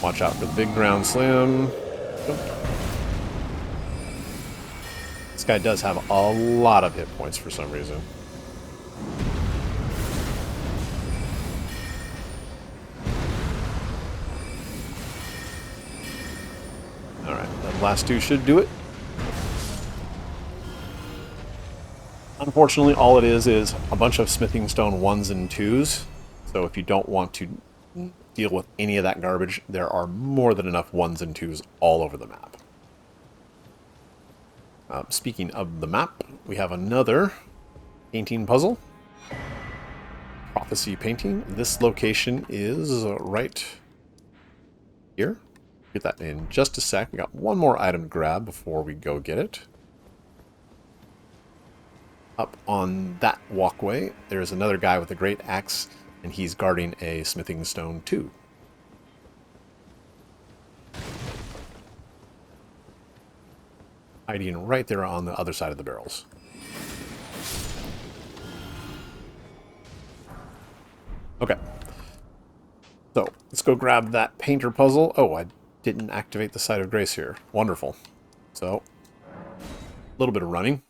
Watch out for the big ground slam. This guy does have a lot of hit points for some reason. Alright, the last 2 should do it. Unfortunately, all it is a bunch of smithing stone 1s and 2s. So if you don't want to deal with any of that garbage, there are more than enough 1s and 2s all over the map. Speaking of the map, we have another painting puzzle. Prophecy painting. This location is right here. Get that in just a sec. We got one more item to grab before we go get it. Up on that walkway, there's another guy with a great axe, and he's guarding a smithing stone 2. Hiding right there on the other side of the barrels. Okay. So, let's go grab that painter puzzle. Oh, I didn't activate the site of grace here. Wonderful. So, a little bit of running.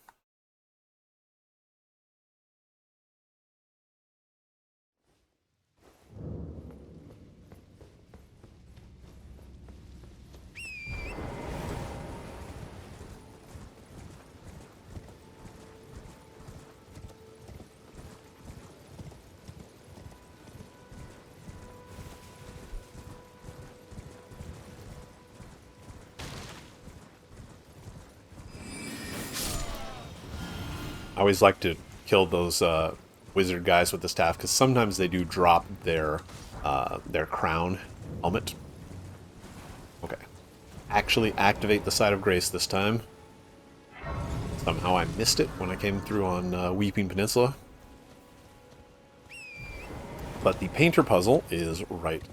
I always like to kill those wizard guys with the staff, because sometimes they do drop their crown helmet. Okay. Actually activate the site of grace this time. Somehow I missed it when I came through on Weeping Peninsula. But the painter puzzle is right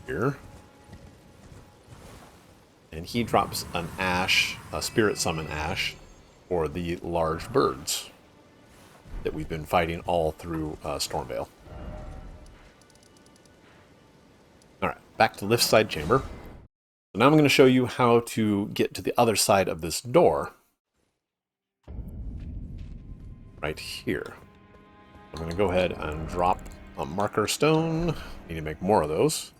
here. And he drops an ash, a spirit summon ash, for the large birds that we've been fighting all through Stormveil. Alright, back to lift side chamber. So now I'm going to show you how to get to the other side of this door. Right here. I'm going to go ahead and drop a marker stone. Need to make more of those.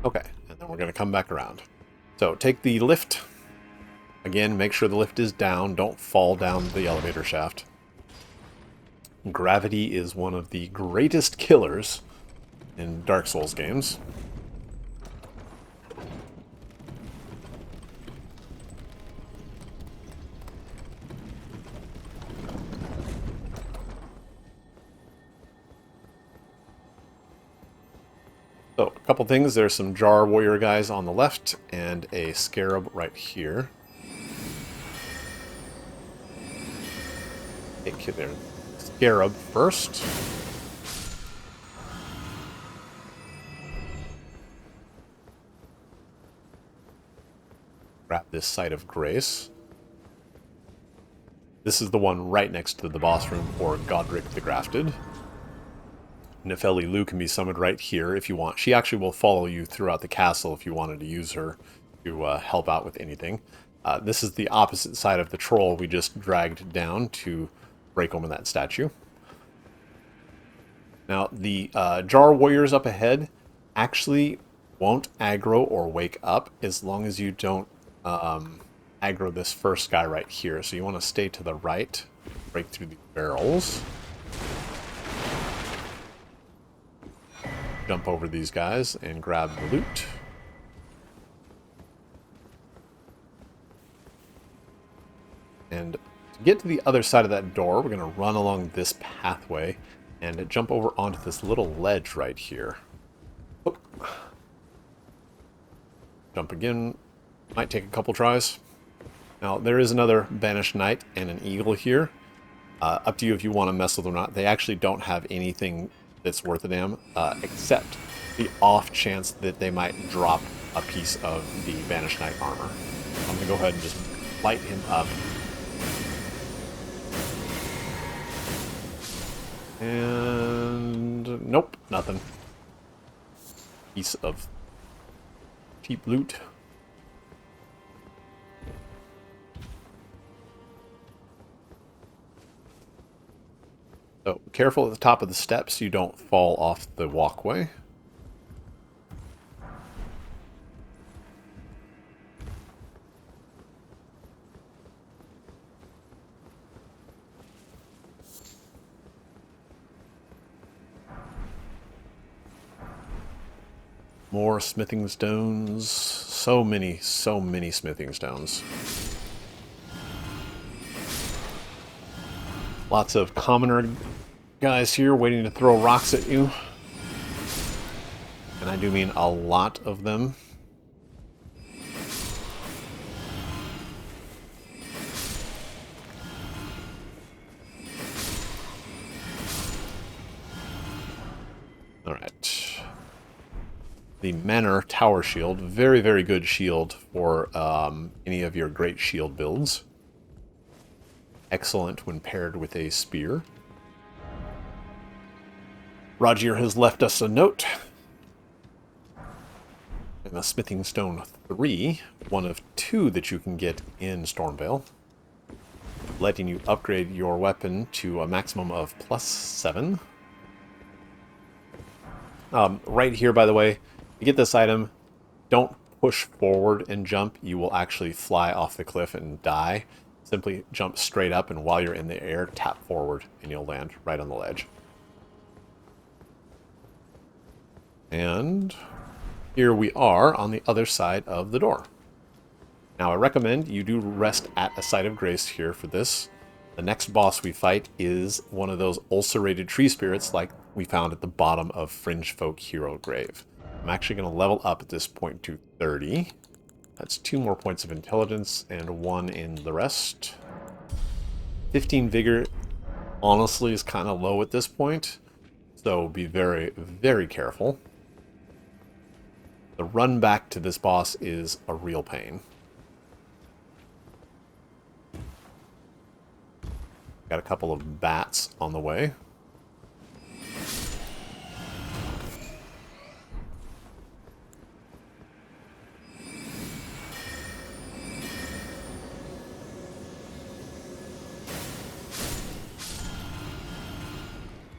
Okay, and then we're going to come back around. So take the lift. Again, make sure the lift is down. Don't fall down the elevator shaft. Gravity is one of the greatest killers in Dark Souls games. So, a couple things. There's some Jar Warrior guys on the left, and a Scarab right here. Take their Scarab first. Grab this site of grace. This is the one right next to the boss room for Godric the Grafted. Nefeli Lu can be summoned right here if you want. She actually will follow you throughout the castle if you wanted to use her to help out with anything. This is the opposite side of the troll we just dragged down to break open that statue. Now, the Jar Warriors up ahead actually won't aggro or wake up as long as you don't aggro this first guy right here. So you want to stay to the right, break through the barrels. Jump over these guys and grab the loot. And to get to the other side of that door, we're going to run along this pathway and jump over onto this little ledge right here. Oh. Jump again. Might take a couple tries. Now, there is another Banished Knight and an Eagle here. Up to you if you want to mess with them or not. They actually don't have anything that's worth a damn, except the off chance that they might drop a piece of the Banished Knight armor. I'm going to go ahead and just light him up. And nope, nothing. Piece of cheap loot. So careful at the top of the steps you don't fall off the walkway. More smithing stones. So many smithing stones. Lots of commoner guys here waiting to throw rocks at you. And I do mean a lot of them. Alright. The Manor Tower Shield. Very, very good shield for any of your great shield builds. Excellent when paired with a spear. Rogier has left us a note. And a Smithing Stone 3, one of 2 that you can get in Stormveil, letting you upgrade your weapon to a maximum of +7. Right here, by the way, to get this item, don't push forward and jump. You will actually fly off the cliff and die. Simply jump straight up, and while you're in the air, tap forward, and you'll land right on the ledge. And here we are on the other side of the door. Now, I recommend you do rest at a site of grace here for this. The next boss we fight is one of those ulcerated tree spirits like we found at the bottom of Fringe Folk Hero Grave. I'm actually going to level up at this point to 30. That's 2 more points of intelligence and 1 in the rest. 15 vigor, honestly, is kind of low at this point. So be very, very careful. The run back to this boss is a real pain. Got a couple of bats on the way.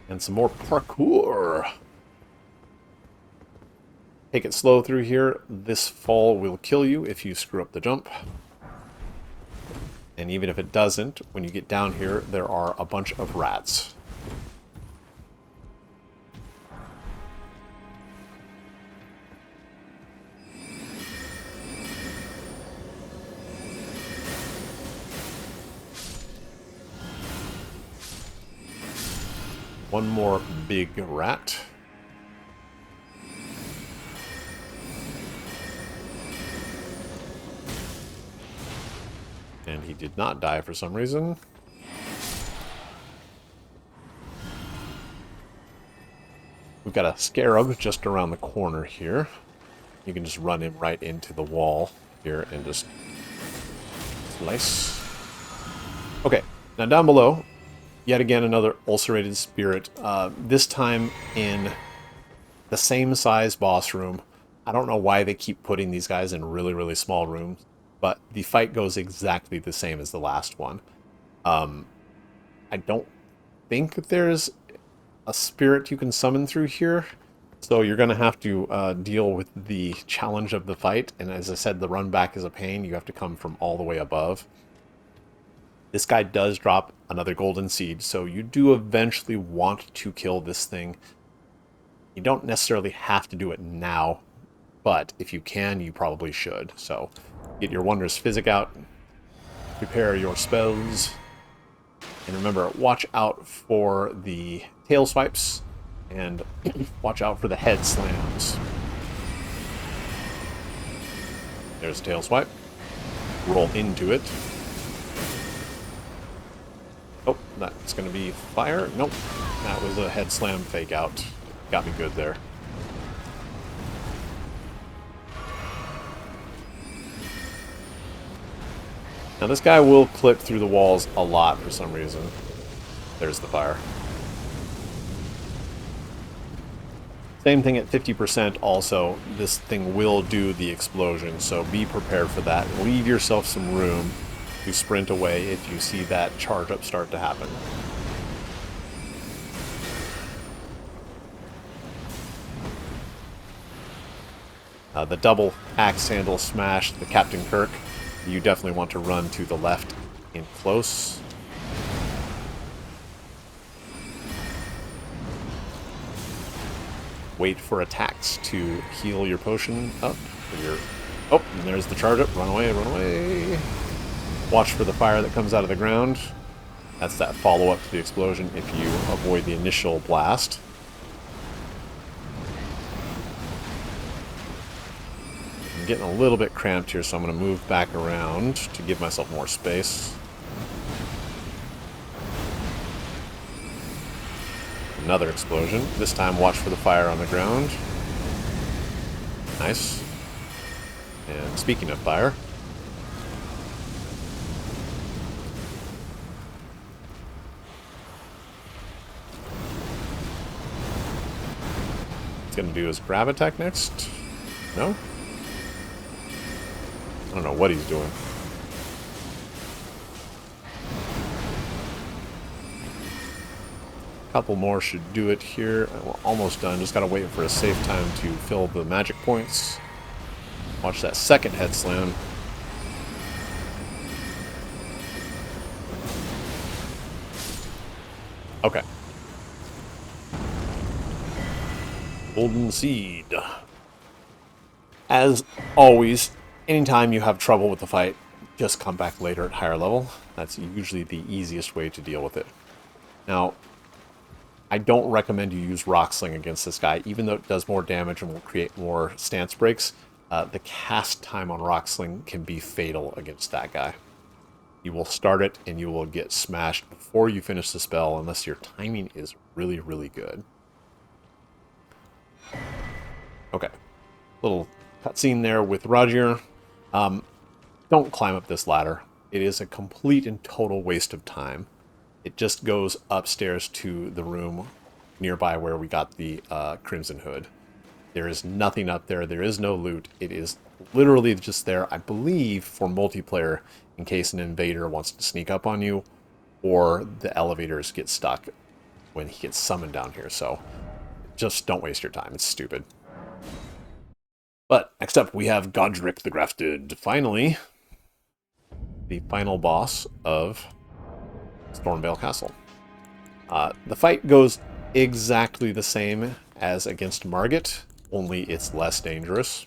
And some more parkour. Take it slow through here. This fall will kill you if you screw up the jump. And even if it doesn't, when you get down here, there are a bunch of rats. One more big rat. And he did not die for some reason. We've got a scarab just around the corner here. You can just run him right into the wall here and just slice. Okay, Now down below, yet again another ulcerated spirit. This time in the same size boss room. I don't know why they keep putting these guys in really, really small rooms, but the fight goes exactly the same as the last one. I don't think there's a spirit you can summon through here, so you're going to have to deal with the challenge of the fight, and as I said, the run back is a pain. You have to come from all the way above. This guy does drop another golden seed, so you do eventually want to kill this thing. You don't necessarily have to do it now, but if you can, you probably should. So get your Wondrous Physic out, prepare your spells, and remember, watch out for the tail swipes, and watch out for the head slams. There's a tail swipe. Roll into it. Oh, that's going to be fire. Nope, that was a head slam fake out. Got me good there. Now this guy will clip through the walls a lot for some reason. There's the fire. Same thing at 50% also. This thing will do the explosion, so be prepared for that. Leave yourself some room to sprint away if you see that charge up start to happen. The double axe handle smash, the Captain Kirk, you definitely want to run to the left in close. Wait for attacks to heal your potion up. Oh, and there's the charge up. Run away, run away. Watch for the fire that comes out of the ground. That's that follow-up to the explosion if you avoid the initial blast. I'm getting a little bit cramped here, so I'm going to move back around to give myself more space. Another explosion. This time, watch for the fire on the ground. Nice. And speaking of fire, it's going to do his grab attack next. No? I don't know what he's doing. Couple more should do it here. We're almost done. Just gotta wait for a safe time to fill the magic points. Watch that second head slam. Okay. Golden Seed. As always, anytime you have trouble with the fight, just come back later at higher level. That's usually the easiest way to deal with it. Now, I don't recommend you use Rock Sling against this guy, even though it does more damage and will create more stance breaks. The cast time on Rock Sling can be fatal against that guy. You will start it and you will get smashed before you finish the spell unless your timing is really, really good. Okay. Little cutscene there with Roger. Don't climb up this ladder. It is a complete and total waste of time. It just goes upstairs to the room nearby where we got the Crimson Hood. There is nothing up there. There is no loot. It is literally just there, I believe, for multiplayer in case an invader wants to sneak up on you or the elevators get stuck when he gets summoned down here. So just don't waste your time. It's stupid. But next up, we have Godric the Grafted. Finally, the final boss of Stormveil Castle. The fight goes exactly the same as against Margit, only it's less dangerous.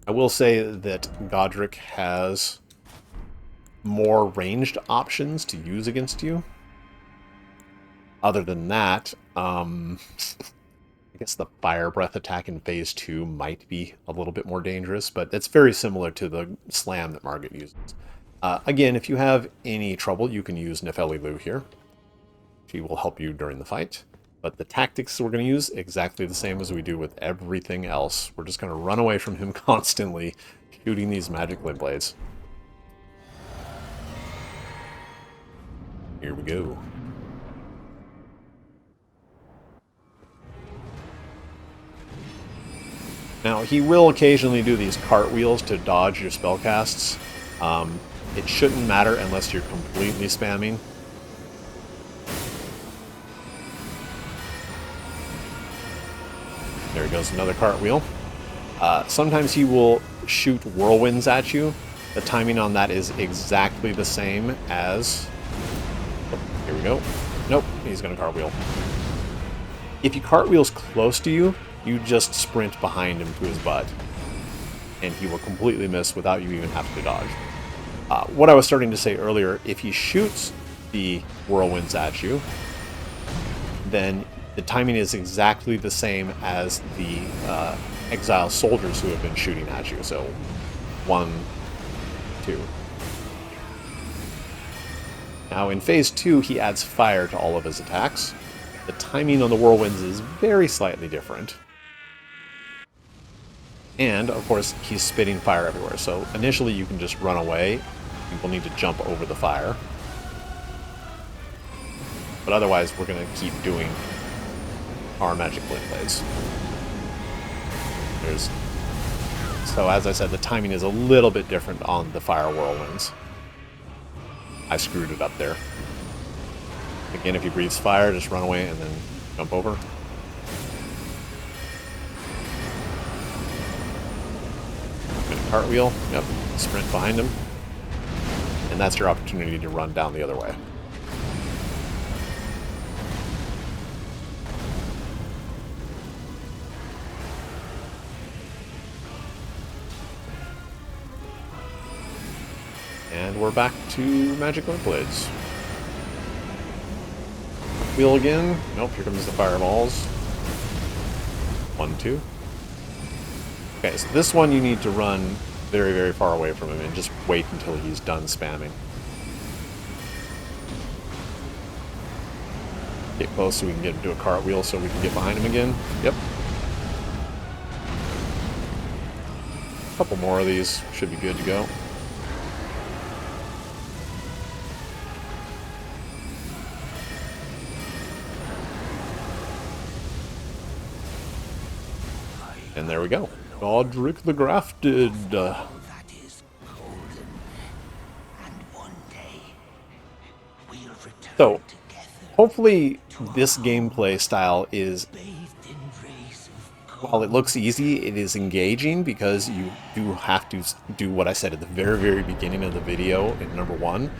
I will say that Godric has more ranged options to use against you. Other than that, I guess the Fire Breath attack in Phase 2 might be a little bit more dangerous, but it's very similar to the Slam that Margit uses. Again, if you have any trouble, you can use Nefeli Lu here. She will help you during the fight. But the tactics we're going to use exactly the same as we do with everything else. We're just going to run away from him constantly, shooting these magic lid blades. Here we go. Now, he will occasionally do these cartwheels to dodge your spellcasts. It shouldn't matter unless you're completely spamming. There he goes, another cartwheel. Sometimes he will shoot whirlwinds at you. The timing on that is exactly the same as... Oh, here we go. Nope, he's going to cartwheel. If he cartwheels close to you, you just sprint behind him to his butt. And he will completely miss without you even having to dodge. What I was starting to say earlier, if he shoots the whirlwinds at you, then the timing is exactly the same as the exile soldiers who have been shooting at you. So, 1, 2. Now in phase 2, he adds fire to all of his attacks. The timing on the whirlwinds is very slightly different. And, of course, he's spitting fire everywhere. So initially you can just run away. People need to jump over the fire. But otherwise, we're going to keep doing our magic blade blades. So as I said, the timing is a little bit different on the fire whirlwinds. I screwed it up there. Again, if he breathes fire, just run away and then jump over. Cartwheel, yep, sprint behind him. And that's your opportunity to run down the other way. And we're back to Magic Link Blades. Wheel again. Nope, here comes the fireballs. 1, 2. Okay, so this one you need to run very, very far away from him and just wait until he's done spamming. Get close so we can get him to a cartwheel so we can get behind him again. Yep. A couple more of these should be good to go. And there we go. Godric the Grafted. That is golden. And one day we'll return So, together, hopefully this gameplay style is, bathed in rays of gold. while it looks easy, it is engaging because you do have to do what I said at the very, very beginning of the video in number 1.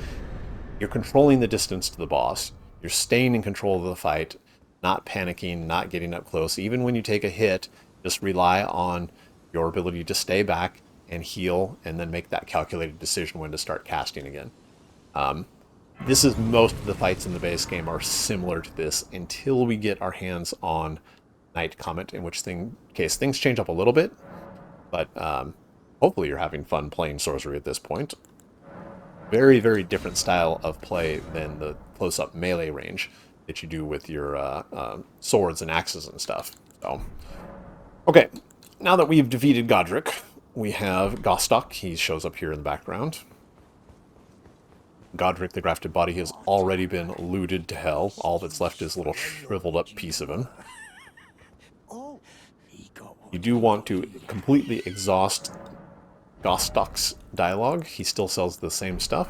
You're controlling the distance to the boss. You're staying in control of the fight, not panicking, not getting up close. Even when you take a hit, just rely on your ability to stay back and heal and then make that calculated decision when to start casting again. This is most of the fights in the base game are similar to this until we get our hands on Night Comet, in which case things change up a little bit, but hopefully you're having fun playing Sorcery at this point. Very, very different style of play than the close-up melee range that you do with your swords and axes and stuff. So, okay, now that we've defeated Godric, we have Gostok. He shows up here in the background. Godric, the Grafted Body, has already been looted to hell. All that's left is a little shriveled up piece of him. You do want to completely exhaust Gostok's dialogue. He still sells the same stuff.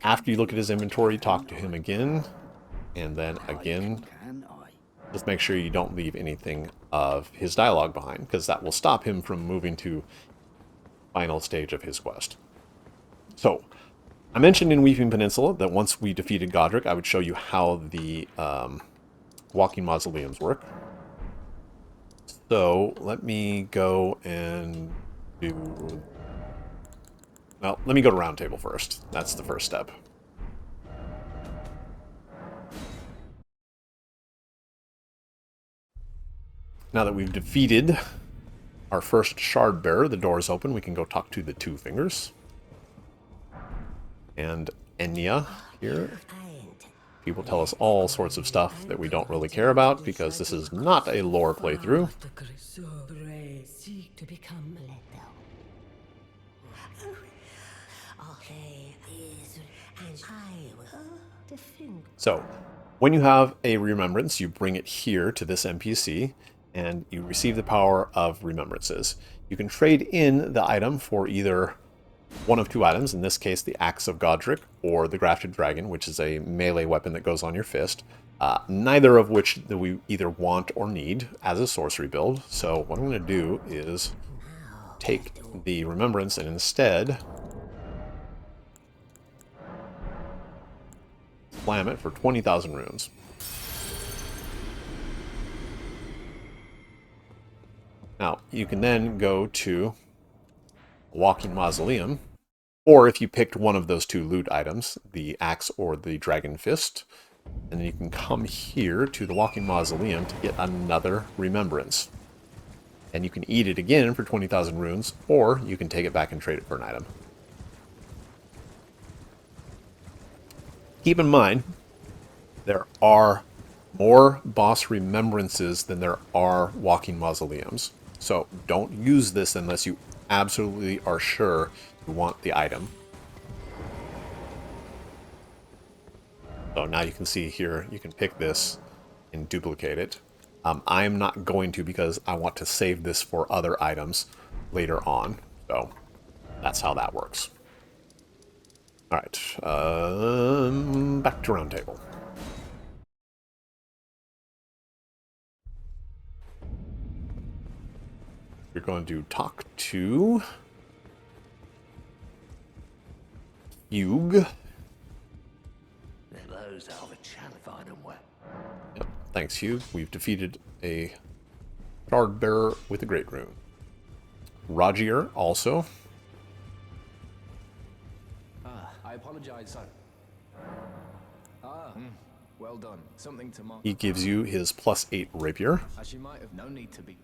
After you look at his inventory, talk to him again, and then again. Just make sure you don't leave anything of his dialogue behind, because that will stop him from moving to the final stage of his quest. So, I mentioned in Weeping Peninsula that once we defeated Godric, I would show you how the walking mausoleums work. So, let me go and do... Well, let me go to Round Table first. That's the first step. Now that we've defeated our first shard bearer, the door is open. We can go talk to the Two Fingers. And Enya here. People tell us all sorts of stuff that we don't really care about because this is not a lore playthrough. So, when you have a remembrance, you bring it here to this NPC, and you receive the power of remembrances. You can trade in the item for either one of two items, in this case the Axe of Godric or the Grafted Dragon, which is a melee weapon that goes on your fist, neither of which that we either want or need as a sorcery build. So what I'm going to do is take the remembrance and instead slam it for 20,000 runes. Now, you can then go to a Walking Mausoleum, or if you picked one of those two loot items, the Axe or the Dragon Fist, and then you can come here to the Walking Mausoleum to get another remembrance. And you can eat it again for 20,000 runes, or you can take it back and trade it for an item. Keep in mind, there are more boss remembrances than there are Walking Mausoleums. So don't use this unless you absolutely are sure you want the item. So now you can see here, you can pick this and duplicate it. I'm not going to because I want to save this for other items later on. So that's how that works. All right, back to Roundtable. We're going to talk to Hugh. Yep, thanks, Hugh. We've defeated a Shard Bearer with a Great Rune. Rogier also. I apologize, sir. Well done. Something to mark. He gives you his +8 rapier. As you might have no need to be.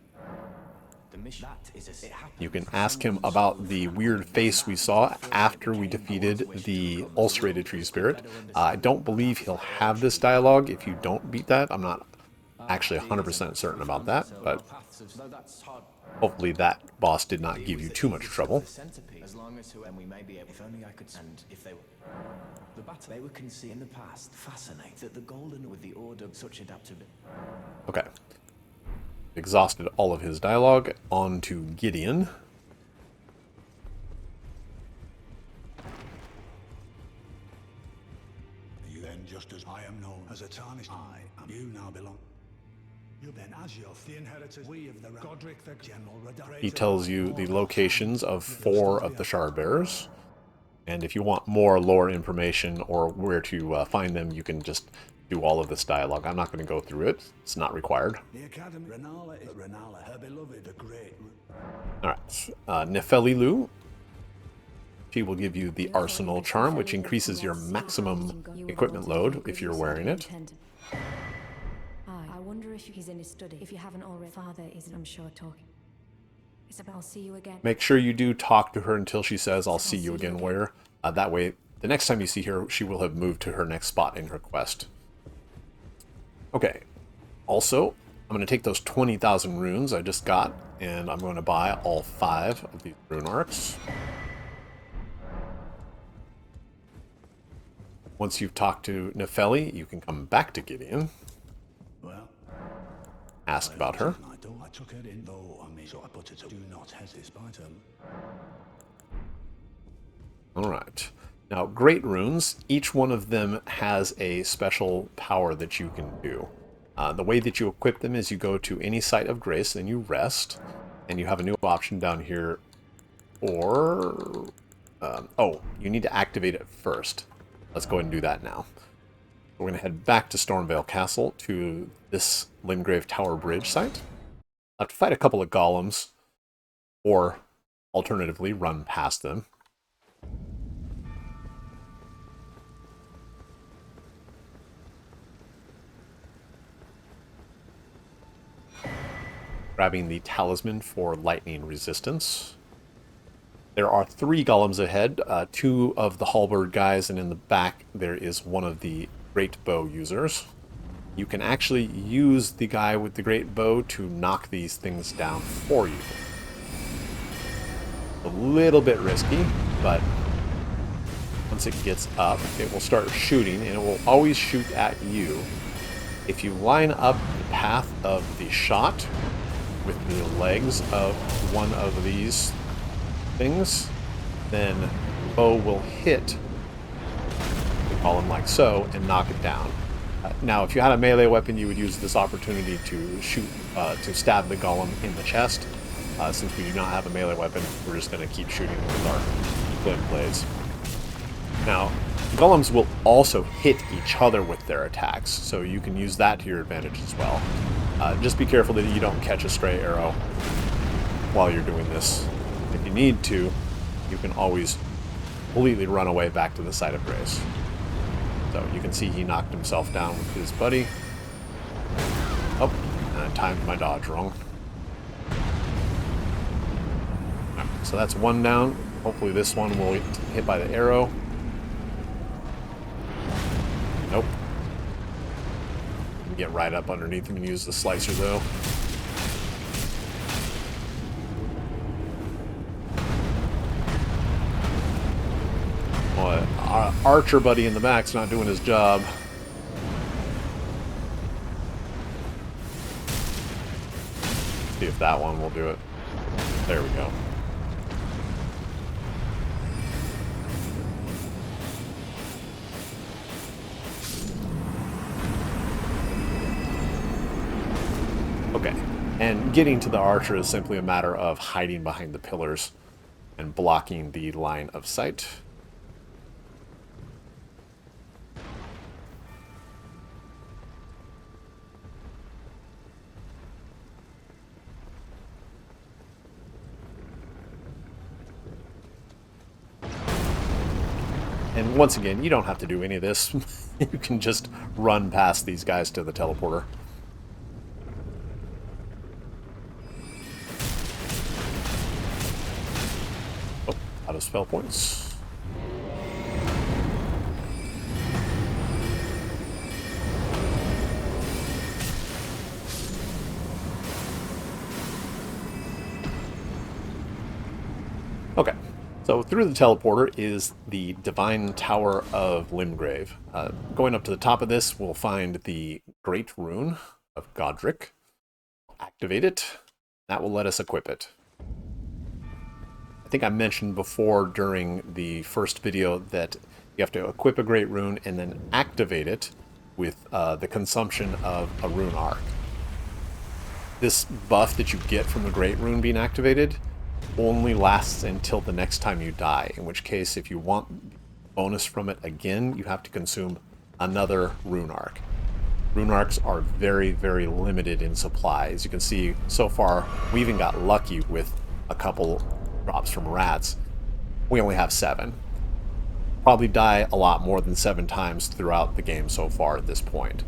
The mission that is it happened. You can ask him about the weird face we saw after we defeated the ulcerated tree spirit. I don't believe he'll have this dialogue if you don't beat that. I'm not actually 100% certain about that, but hopefully that boss did not give you too much trouble. As long as we may be able, if only I could, and if they were the battle they were conceding in the past, fascinate that the golden with the order such adaptability. Okay. Exhausted all of his dialogue. On to Gideon. You then, just as I am known as a tarnished, I am you now belong. You then, as your the inheritors, we of the Godric, the general. He tells you the locations of 4 of the Shard Bearers, and if you want more lore information or where to find them, you can just do all of this dialogue. I'm not going to go through it. It's not required. The Academy, Renala, her beloved, the great. Alright, Nefelilu. She will give you the Arsenal Charm, which increases your maximum equipment load if you're wearing it. I wonder if he's in his study. If you haven't already, Father isn't, I'm sure, talking. Isabel, I'll see you again. Make sure you do talk to her until she says, I'll see you again, where. That way, the next time you see her, she will have moved to her next spot in her quest. Okay, also, I'm going to take those 20,000 runes I just got, and I'm going to buy all 5 of these rune arcs. Once you've talked to Nefeli, you can come back to Gideon. Well, ask about her. I took her in, though, I mean, so I put it to do not hesitate. Alright. Now, Great Runes, each one of them has a special power that you can do. The way that you equip them is you go to any site of grace, then you rest, and you have a new option down here, or... oh, you need to activate it first. Let's go ahead and do that now. We're going to head back to Stormveil Castle, to this Limgrave Tower Bridge site. I'll have to fight a couple of golems, or alternatively, run past them. Grabbing the talisman for lightning resistance. There are 3 golems ahead, 2 of the halberd guys, and in the back there is one of the great bow users. You can actually use the guy with the great bow to knock these things down for you. A little bit risky, but once it gets up, it will start shooting, and it will always shoot at you. If you line up the path of the shot with the legs of one of these things, then the bow will hit the golem like so and knock it down. Now, if you had a melee weapon, you would use this opportunity to shoot, to stab the golem in the chest. Since we do not have a melee weapon, we're just going to keep shooting with our flint blades. Now, golems will also hit each other with their attacks, so you can use that to your advantage as well. Just be careful that you don't catch a stray arrow while you're doing this. If you need to, you can always completely run away back to the site of grace. So you can see he knocked himself down with his buddy. Oh, and I timed my dodge wrong. Right, so that's one down. Hopefully this one will get hit by the arrow. Nope. Get right up underneath him and use the slicer though. Well, our archer buddy in the back's not doing his job. See if that one will do it. There we go. Okay, and getting to the archer is simply a matter of hiding behind the pillars and blocking the line of sight. And once again, you don't have to do any of this. You can just run past these guys to the teleporter. Oh, out of spell points. Okay. So through the teleporter is the Divine Tower of Limgrave. Going up to the top of this, we'll find the Great Rune of Godric. Activate it. That will let us equip it. I think I mentioned before during the first video that you have to equip a Great Rune and then activate it with the consumption of a rune arc. This buff that you get from the Great Rune being activated only lasts until the next time you die, in which case if you want bonus from it again, you have to consume another rune arc. Rune arcs are very, very limited in supply. As you can see, so far, we even got lucky with a couple drops from rats. We only have 7. Probably die a lot more than 7 times throughout the game so far at this point.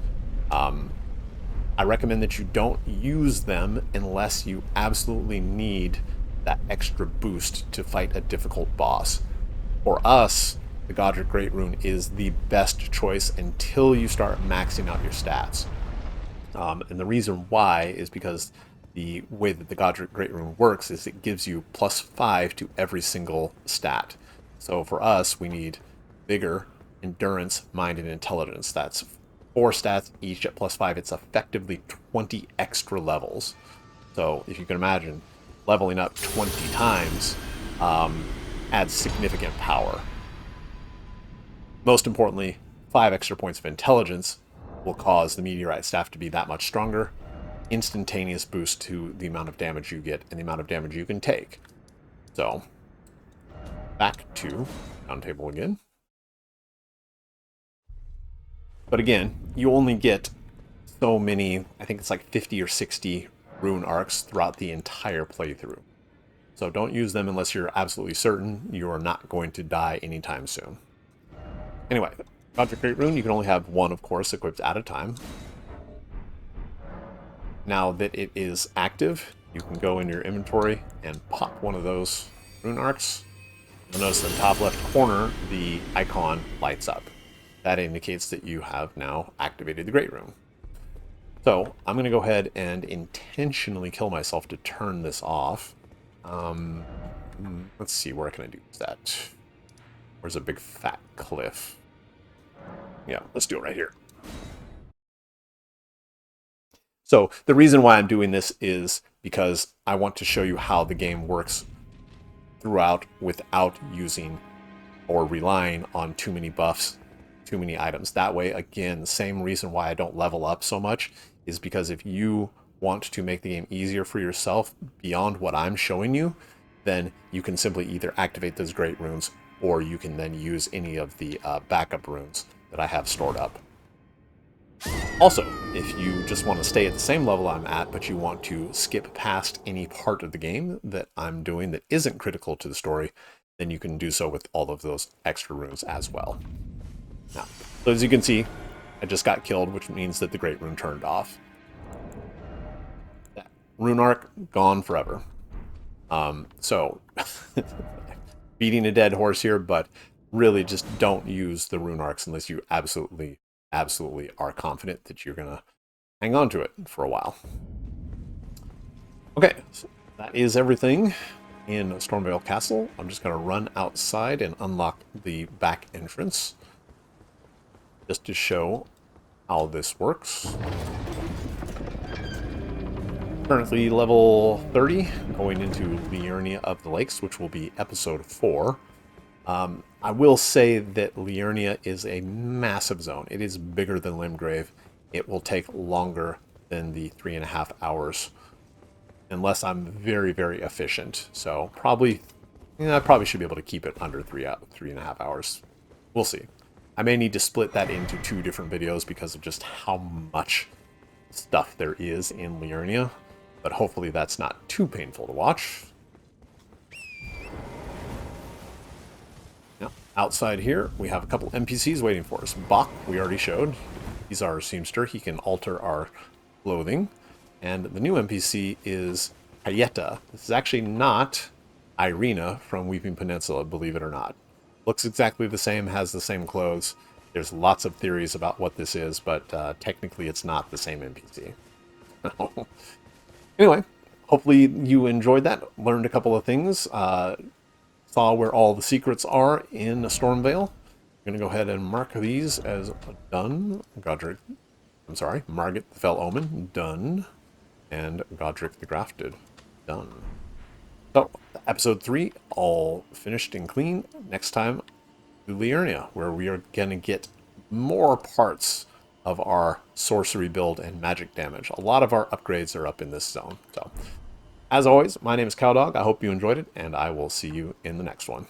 I recommend that you don't use them unless you absolutely need that extra boost to fight a difficult boss. For us, the Godric Great Rune is the best choice until you start maxing out your stats. And the reason why is because the way that the Godric Great Rune works is it gives you +5 to every single stat. So for us, we need Vigor, Endurance, Mind, and Intelligence. That's 4 stats, each at +5. It's effectively 20 extra levels. So if you can imagine, leveling up 20 times adds significant power. Most importantly, 5 extra points of intelligence will cause the meteorite staff to be that much stronger. Instantaneous boost to the amount of damage you get and the amount of damage you can take. So, back to round table again. But again, you only get so many, I think it's like 50 or 60 rune arcs throughout the entire playthrough. So don't use them unless you're absolutely certain you are not going to die anytime soon. Anyway, Godric Great Rune, you can only have 1, of course, equipped at a time. Now that it is active, you can go in your inventory and pop one of those rune arcs. You'll notice in the top left corner, the icon lights up. That indicates that you have now activated the Great Rune. So I'm going to go ahead and intentionally kill myself to turn this off. Let's see, where can I do that? Where's a big fat cliff? Yeah, let's do it right here. So the reason why I'm doing this is because I want to show you how the game works throughout without using or relying on too many buffs, too many items. That way, again, the same reason why I don't level up so much is because if you want to make the game easier for yourself beyond what I'm showing you, then you can simply either activate those great runes or you can then use any of the backup runes that I have stored up. Also, if you just want to stay at the same level I'm at, but you want to skip past any part of the game that I'm doing that isn't critical to the story, then you can do so with all of those extra runes as well. Now, so as you can see, I just got killed, which means that the Great Rune turned off. That rune arc, gone forever. So, beating a dead horse here, but really just don't use the rune arcs unless you absolutely are confident that you're going to hang on to it for a while. Okay, so that is everything in Stormveil Castle. I'm just going to run outside and unlock the back entrance just to show how this works. Currently level 30, going into Liurnia of the Lakes, which will be episode 4. I will say that Liurnia is a massive zone. It is bigger than Limgrave. It will take longer than the 3.5 hours, unless I'm very, very efficient. So probably, I probably should be able to keep it under 3.5 hours. We'll see. I may need to split that into 2 different videos because of just how much stuff there is in Liurnia, but hopefully that's not too painful to watch. Now, outside here, we have a couple NPCs waiting for us. Bach, we already showed. He's our seamster. He can alter our clothing. And the new NPC is Hayeta. This is actually not Irina from Weeping Peninsula, believe it or not. Looks exactly the same, has the same clothes. There's lots of theories about what this is, but technically it's not the same NPC. Anyway, hopefully you enjoyed that, learned a couple of things, saw where all the secrets are in Stormveil. I'm going to go ahead and mark these as done. Margit the Fell Omen, done. And Godric the Grafted, done. So, episode 3, all finished and clean. Next time, to Liurnia, where we are going to get more parts of our sorcery build and magic damage. A lot of our upgrades are up in this zone. So, as always, my name is Cowdog. I hope you enjoyed it, and I will see you in the next one.